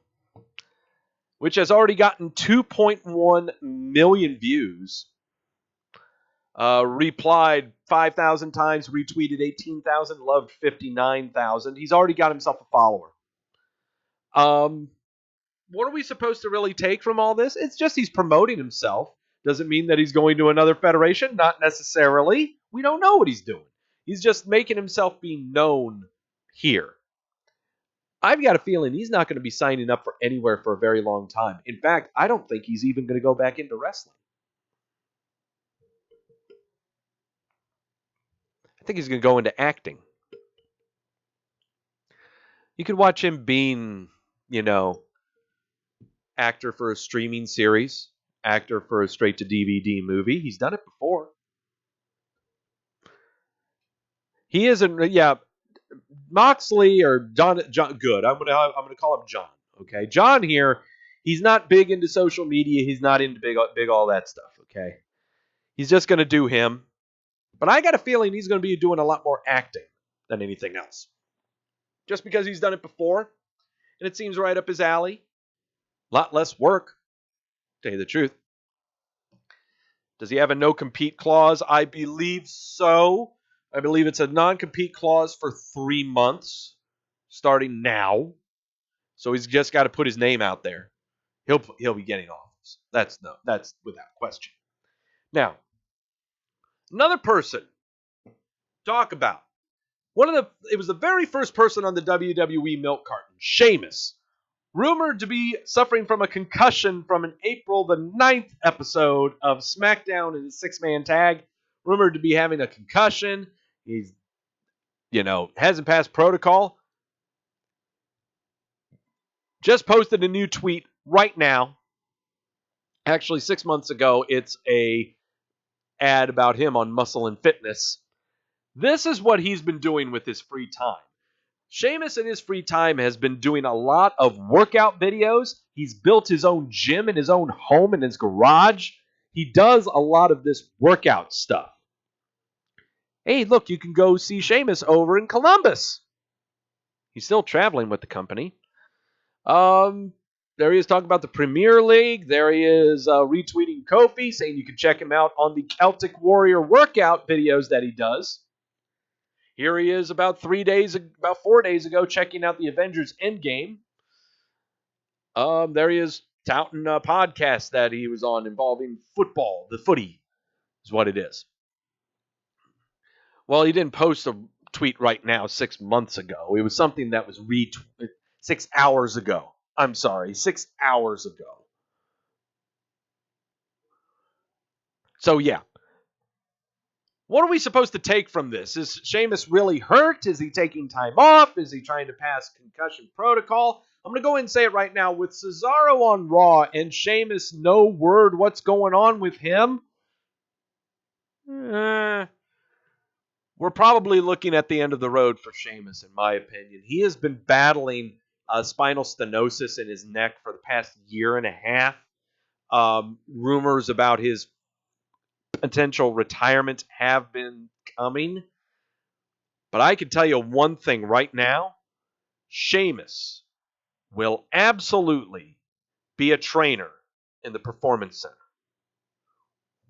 [SPEAKER 1] which has already gotten 2.1 million views, replied 5,000 times, retweeted 18,000, loved 59,000. He's already got himself a follower. What are we supposed to really take from all this? It's just he's promoting himself. Doesn't mean that he's going to another federation. Not necessarily. We don't know what he's doing. He's just making himself be known here. I've got a feeling he's not going to be signing up for anywhere for a very long time. In fact, I don't think he's even going to go back into wrestling. I think he's going to go into acting. You could watch him being, actor for a streaming series, actor for a straight-to-DVD movie. He's done it before. He isn't, Moxley or John good. I'm gonna call him John. Okay, John here. He's not big into social media. He's not into big all that stuff. Okay, he's just gonna do him. But I got a feeling he's gonna be doing a lot more acting than anything else. Just because he's done it before, and it seems right up his alley. A lot less work, to tell you the truth. Does he have a no-compete clause? I believe so. I believe it's a non-compete clause for 3 months, starting now. So he's just got to put his name out there. He'll be getting offers. That's without question. Now, another person. Talk about it was the very first person on the WWE milk carton, Sheamus. Rumored to be suffering from a concussion from an April the 9th episode of Smackdown in a 6-man tag. Rumored to be having a concussion. He's, hasn't passed protocol. Just posted a new tweet right now. Actually, 6 months ago, it's a ad about him on Muscle and Fitness. This is what he's been doing with his free time. Sheamus in his free time has been doing a lot of workout videos. He's built his own gym in his own home in his garage. He does a lot of this workout stuff. Hey, look, you can go see Sheamus over in Columbus. He's still traveling with the company. There he is talking about the Premier League. There he is retweeting Kofi, saying you can check him out on the Celtic Warrior workout videos that he does. Here he is about 4 days ago, checking out the Avengers Endgame. There he is touting a podcast that he was on involving football. The footy is what it is. Well, he didn't post a tweet right now 6 months ago. It was something that was retweeted 6 hours ago. I'm sorry, 6 hours ago. So, yeah. What are we supposed to take from this? Is Sheamus really hurt? Is he taking time off? Is he trying to pass concussion protocol? I'm going to go ahead and say it right now. With Cesaro on Raw and Sheamus, no word what's going on with him, we're probably looking at the end of the road for Sheamus, in my opinion. He has been battling spinal stenosis in his neck for the past year and a half. Rumors about his potential retirement have been coming. But I can tell you one thing right now. Sheamus will absolutely be a trainer in the Performance Center.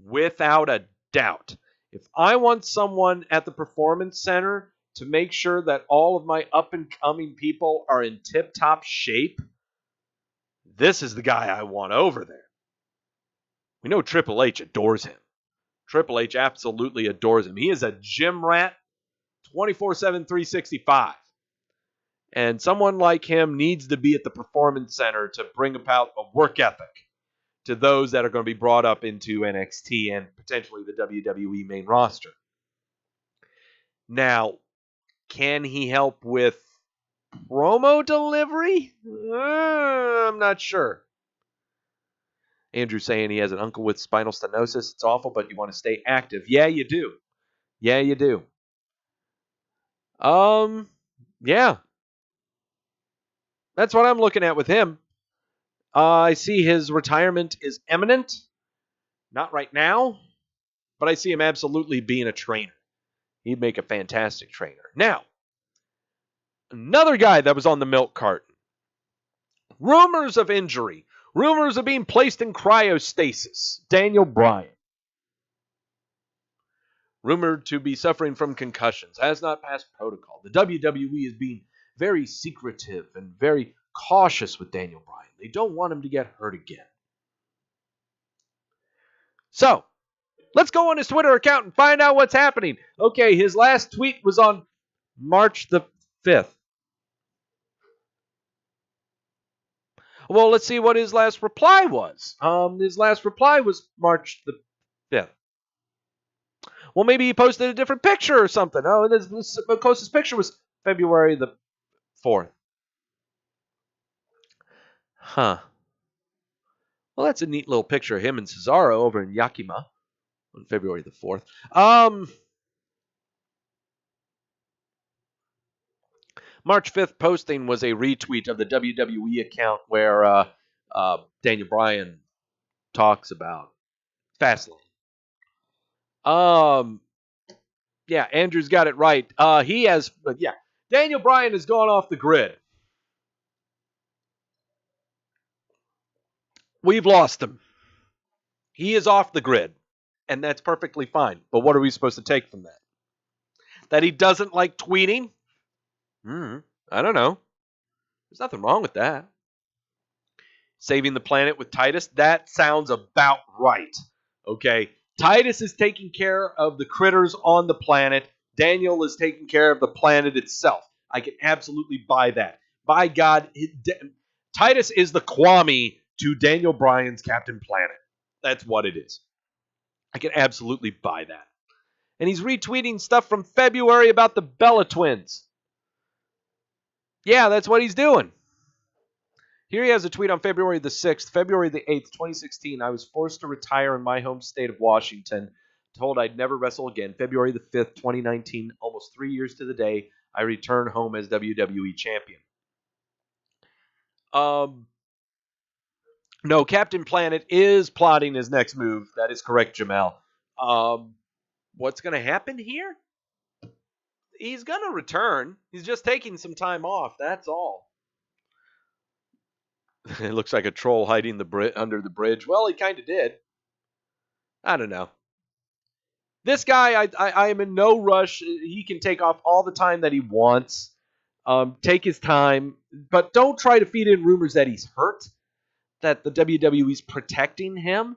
[SPEAKER 1] Without a doubt. If I want someone at the Performance Center to make sure that all of my up-and-coming people are in tip-top shape, this is the guy I want over there. We know Triple H adores him. Triple H absolutely adores him. He is a gym rat 24/7, 365. And someone like him needs to be at the Performance Center to bring about a work ethic to those that are going to be brought up into NXT and potentially the WWE main roster. Now, can he help with promo delivery? I'm not sure. Andrew saying he has an uncle with spinal stenosis. It's awful, but you want to stay active. Yeah, you do. Yeah. That's what I'm looking at with him. I see his retirement is imminent. Not right now, but I see him absolutely being a trainer. He'd make a fantastic trainer. Now, another guy that was on the milk carton. Rumors of injury. Rumors of being placed in cryostasis. Daniel Bryan. Rumored to be suffering from concussions. Has not passed protocol. The WWE is being very secretive and very cautious with Daniel Bryan. They don't want him to get hurt again. So, let's go on his Twitter account and find out what's happening. Okay, his last tweet was on March the 5th. Well, let's see what his last reply was. His last reply was March the 5th. Well, maybe he posted a different picture or something. Oh, this closest picture was February the 4th. Huh. Well, that's a neat little picture of him and Cesaro over in Yakima on February the 4th. March 5th posting was a retweet of the WWE account where Daniel Bryan talks about Fastlane. Yeah, Andrew's got it right. Daniel Bryan has gone off the grid. We've lost him. He is off the grid, and that's perfectly fine. But what are we supposed to take from that? That he doesn't like tweeting? I don't know. There's nothing wrong with that. Saving the planet with Titus? That sounds about right. Okay. Titus is taking care of the critters on the planet. Daniel is taking care of the planet itself. I can absolutely buy that. By God, Titus is the Kwame to Daniel Bryan's Captain Planet. That's what it is. I can absolutely buy that. And he's retweeting stuff from February about the Bella twins. Yeah, that's what he's doing. Here he has a tweet on February the 6th. February the 8th, 2016. I was forced to retire in my home state of Washington. Told I'd never wrestle again. February the 5th, 2019. Almost 3 years to the day, I return home as WWE champion. No, Captain Planet is plotting his next move. That is correct, Jamel. What's going to happen here? He's going to return. He's just taking some time off. That's all. It looks like a troll hiding under the bridge. Well, he kind of did. I don't know. This guy, I am in no rush. He can take off all the time that he wants. Take his time. But don't try to feed in rumors that he's hurt. That the WWE's protecting him.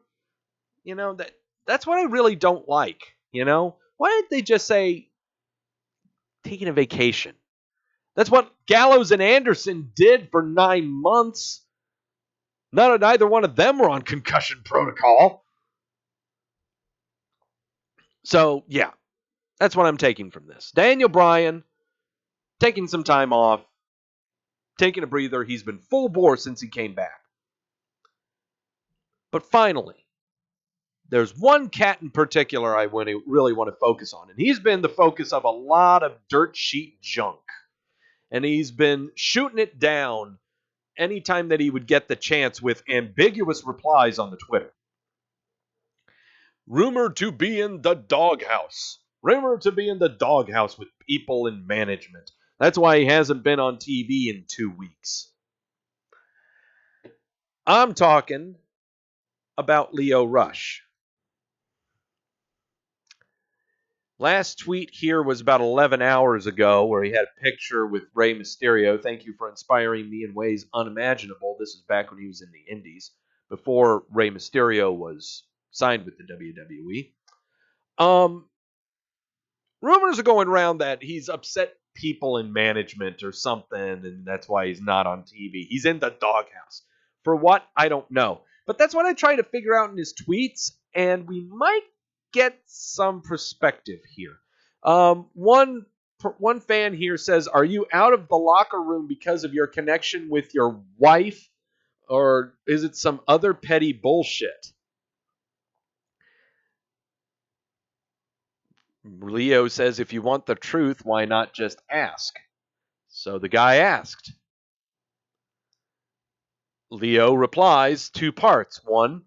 [SPEAKER 1] You know, that's what I really don't like. You know? Why didn't they just say taking a vacation? That's what Gallows and Anderson did for 9 months. Neither one of them were on concussion protocol. So, yeah, that's what I'm taking from this. Daniel Bryan taking some time off, taking a breather. He's been full bore since he came back. But finally, there's one cat in particular I really want to focus on, and he's been the focus of a lot of dirt sheet junk. And he's been shooting it down anytime that he would get the chance with ambiguous replies on the Twitter. Rumored to be in the doghouse. Rumored to be in the doghouse with people in management. That's why he hasn't been on TV in 2 weeks. I'm talking about Lio Rush. Last tweet here was about 11 hours ago where he had a picture with Rey Mysterio. Thank you for inspiring me in ways unimaginable. This is back when he was in the Indies, before Rey Mysterio was signed with the WWE. Rumors are going around that he's upset people in management or something, and that's why he's not on TV. He's in the doghouse. For what? I don't know. But that's what I try to figure out in his tweets, and we might get some perspective here. One fan here says, are you out of the locker room because of your connection with your wife, or is it some other petty bullshit? Leo says, if you want the truth, why not just ask? So the guy asked. Leo replies, 2 parts. 1,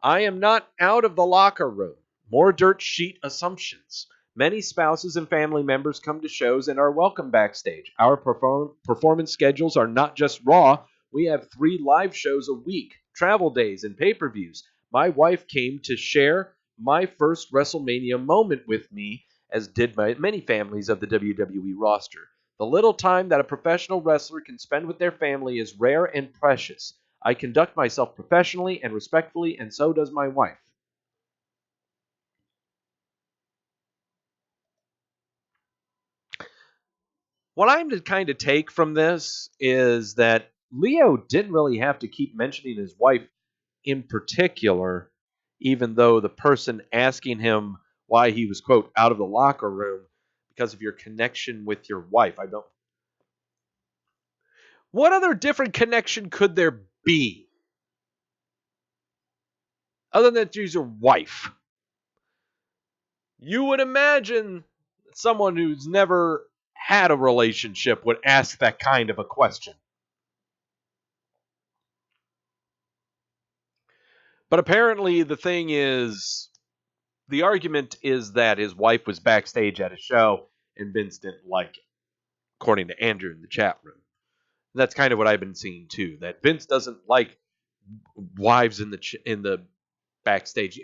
[SPEAKER 1] I am not out of the locker room. More dirt sheet assumptions. Many spouses and family members come to shows and are welcome backstage. Our performance schedules are not just Raw. We have 3 live shows a week, travel days, and pay-per-views. My wife came to share my first WrestleMania moment with me, as did many families of the WWE roster. The little time that a professional wrestler can spend with their family is rare and precious. I conduct myself professionally and respectfully, and so does my wife. What I'm to kind of take from this is that Leo didn't really have to keep mentioning his wife in particular, even though the person asking him why he was, quote, out of the locker room because of your connection with your wife. I don't. What other different connection could there be other than that she's your wife? You would imagine someone who's never had a relationship would ask that kind of a question. But apparently the argument is that his wife was backstage at a show and Vince didn't like it, according to Andrew in the chat room. That's kind of what I've been seeing too, that Vince doesn't like wives in the backstage.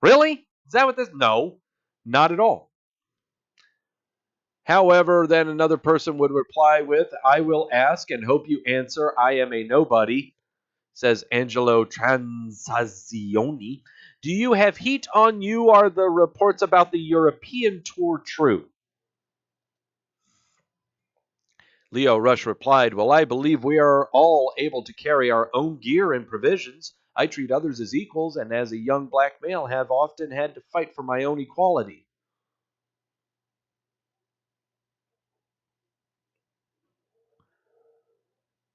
[SPEAKER 1] Really? Is that what this? No, not at all. However, then another person would reply with, I will ask and hope you answer. I am a nobody, says Angelo Transazioni. Do you have heat on you? Are the reports about the European tour true? Leo Rush replied, well, I believe we are all able to carry our own gear and provisions. I treat others as equals, and as a young black male have often had to fight for my own equality.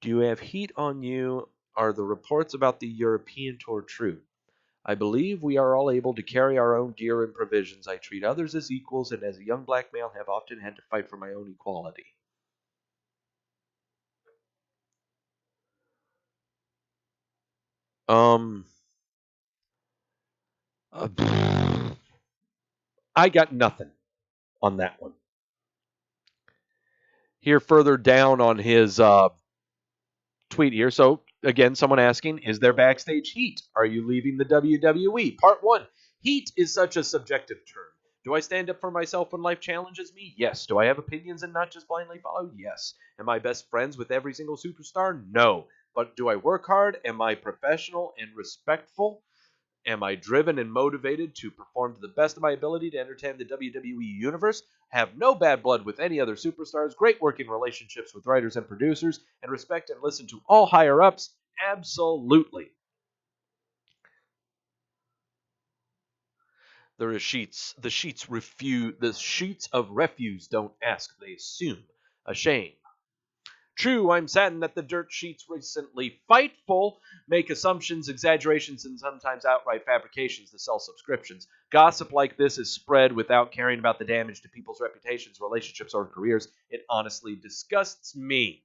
[SPEAKER 1] Do you have heat on you? Are the reports about the European tour true? I believe we are all able to carry our own gear and provisions. I treat others as equals, and as a young black male have often had to fight for my own equality. I got nothing on that one. Here further down on his tweet here. So again, someone asking, is there backstage heat? Are you leaving the WWE? Part 1. Heat is such a subjective term. Do I stand up for myself when life challenges me? Yes. Do I have opinions and not just blindly follow? Yes. Am I best friends with every single superstar? No. But do I work hard? Am I professional and respectful? Am I driven and motivated to perform to the best of my ability to entertain the WWE universe? Have no bad blood with any other superstars, great working relationships with writers and producers, and respect and listen to all higher ups? Absolutely. There are sheets. The sheets of refuse don't ask, they assume. A shame. True, I'm saddened that the dirt sheets recently Fightful make assumptions, exaggerations, and sometimes outright fabrications to sell subscriptions. Gossip like this is spread without caring about the damage to people's reputations, relationships, or careers. It honestly disgusts me.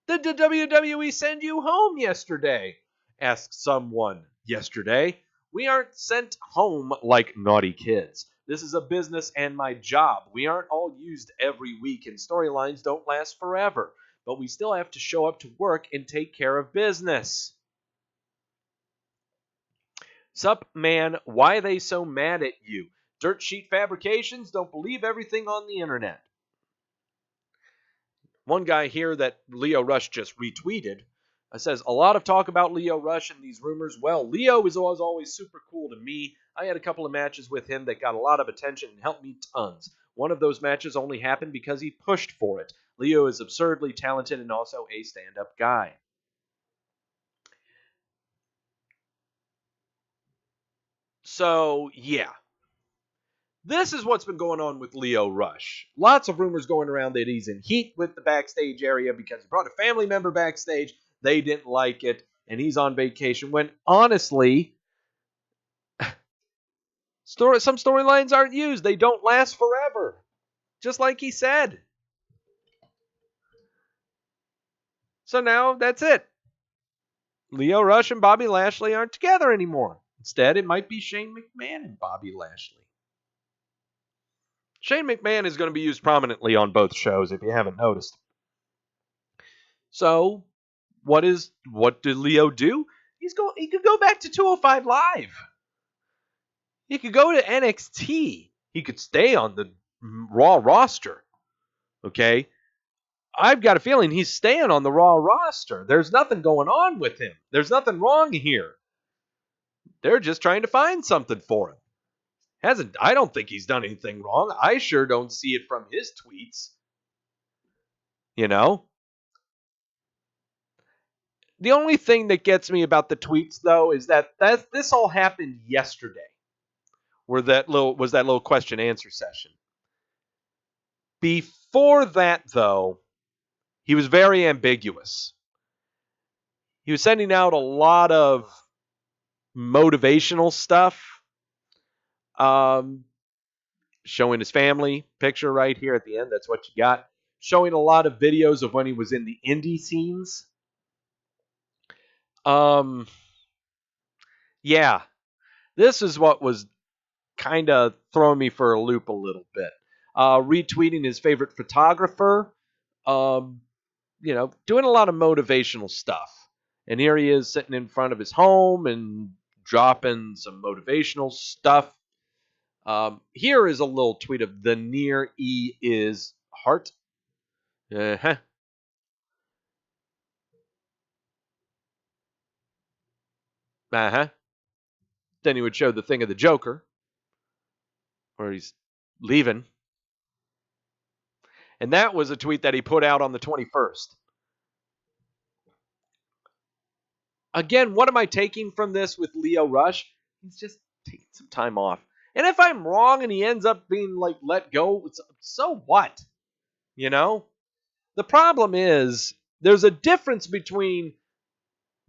[SPEAKER 1] Did the WWE send you home yesterday? Asked someone yesterday. We aren't sent home like naughty kids. This is a business and my job. We aren't all used every week, and storylines don't last forever. But we still have to show up to work and take care of business. Sup, man, why they so mad at you? Dirt sheet fabrications? Don't believe everything on the internet. One guy here that Leo Rush just retweeted says, a lot of talk about Leo Rush and these rumors. Well, Leo was always super cool to me. I had a couple of matches with him that got a lot of attention and helped me tons. One of those matches only happened because he pushed for it. Leo is absurdly talented and also a stand-up guy. So, yeah. This is what's been going on with Leo Rush. Lots of rumors going around that he's in heat with the backstage area because he brought a family member backstage. They didn't like it, and he's on vacation. When, honestly, some storylines aren't used. They don't last forever. Just like he said. So now, that's it. Lio Rush and Bobby Lashley aren't together anymore. Instead, it might be Shane McMahon and Bobby Lashley. Shane McMahon is going to be used prominently on both shows, if you haven't noticed. So, what did Leo do? He could go back to 205 Live. He could go to NXT. He could stay on the Raw roster. Okay? I've got a feeling he's staying on the Raw roster. There's nothing going on with him. There's nothing wrong here. They're just trying to find something for him. I don't think he's done anything wrong. I sure don't see it from his tweets. You know? The only thing that gets me about the tweets, though, is that this all happened yesterday. Where that little question answer session. Before that, though, he was very ambiguous. He was sending out a lot of motivational stuff. Showing his family picture right here at the end. That's what you got. Showing a lot of videos of when he was in the indie scenes. Yeah. This is what was kind of throwing me for a loop a little bit. Retweeting his favorite photographer. Doing a lot of motivational stuff. And here he is sitting in front of his home and dropping some motivational stuff. Here is a little tweet of the near E is heart. Uh-huh. Uh-huh. Then he would show the thing of the Joker, where he's leaving. And that was a tweet that he put out on the 21st. Again, what am I taking from this with Lio Rush? He's just taking some time off. And if I'm wrong and he ends up being let go, so what? The problem is there's a difference between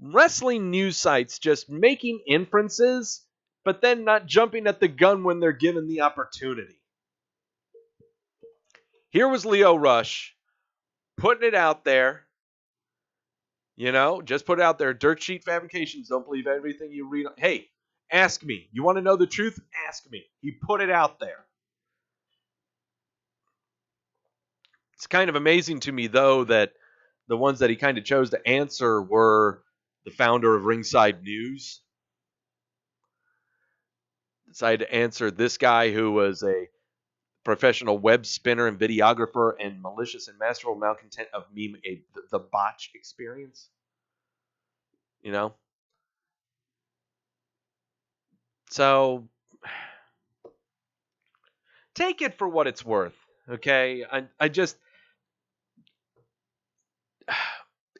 [SPEAKER 1] wrestling news sites just making inferences, but then not jumping at the gun when they're given the opportunity. Here was Lio Rush putting it out there. Just put it out there. Dirt sheet fabrications. Don't believe everything you read. Hey, ask me. You want to know the truth? Ask me. He put it out there. It's kind of amazing to me, though, that the ones that he kind of chose to answer were the founder of Ringside News. Decided to answer this guy who was a professional web spinner and videographer and malicious and masterful malcontent of the botch experience. So take it for what it's worth, okay? I just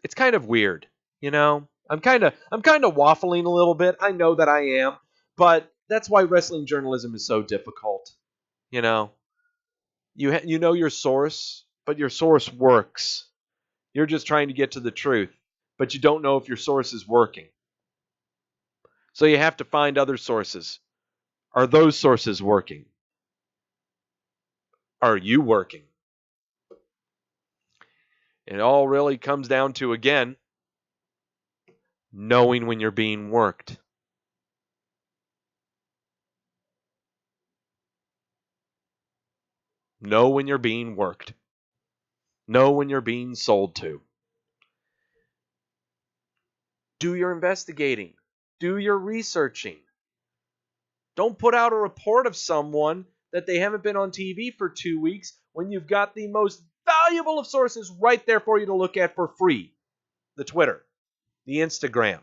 [SPEAKER 1] it's kind of weird, I'm kind of waffling a little bit. I know that I am, but that's why wrestling journalism is so difficult. You know your source, but your source works. You're just trying to get to the truth, but you don't know if your source is working. So you have to find other sources. Are those sources working? Are you working? It all really comes down to, again, knowing when you're being worked. Know when you're being worked. Know when you're being sold to. Do your investigating. Do your researching. Don't put out a report of someone that they haven't been on TV for 2 weeks when you've got the most valuable of sources right there for you to look at for free. The Twitter, the Instagram.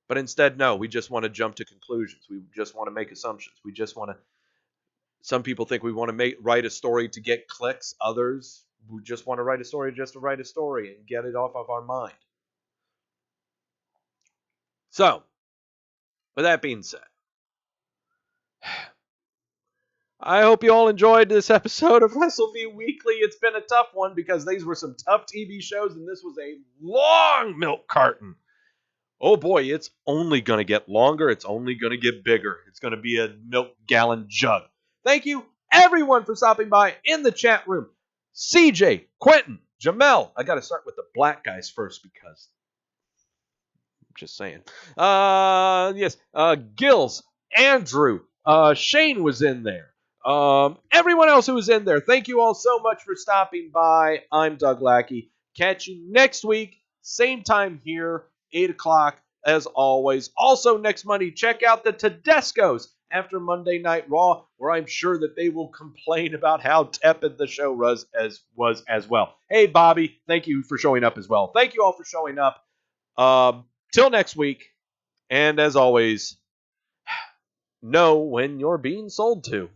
[SPEAKER 1] But instead, no, we just want to jump to conclusions. We just want to make assumptions. Some people think we want to write a story to get clicks. Others, we just want to write a story just to write a story and get it off of our mind. So, with that being said, I hope you all enjoyed this episode of Wrestleview Weekly. It's been a tough one because these were some tough TV shows and this was a long milk carton. Oh boy, it's only going to get longer. It's only going to get bigger. It's going to be a milk gallon jug. Thank you, everyone, for stopping by in the chat room. CJ, Quentin, Jamel. I got to start with the black guys first because I'm just saying. Yes. Gills, Andrew, Shane was in there. Everyone else who was in there, thank you all so much for stopping by. I'm Doug Lackey. Catch you next week, same time here, 8 o'clock as always. Also next Monday, check out the Tedescos after Monday Night Raw, where I'm sure that they will complain about how tepid the show was as well. Hey, Bobby, thank you for showing up as well. Thank you all for showing up. Till next week, and as always, know when you're being sold to.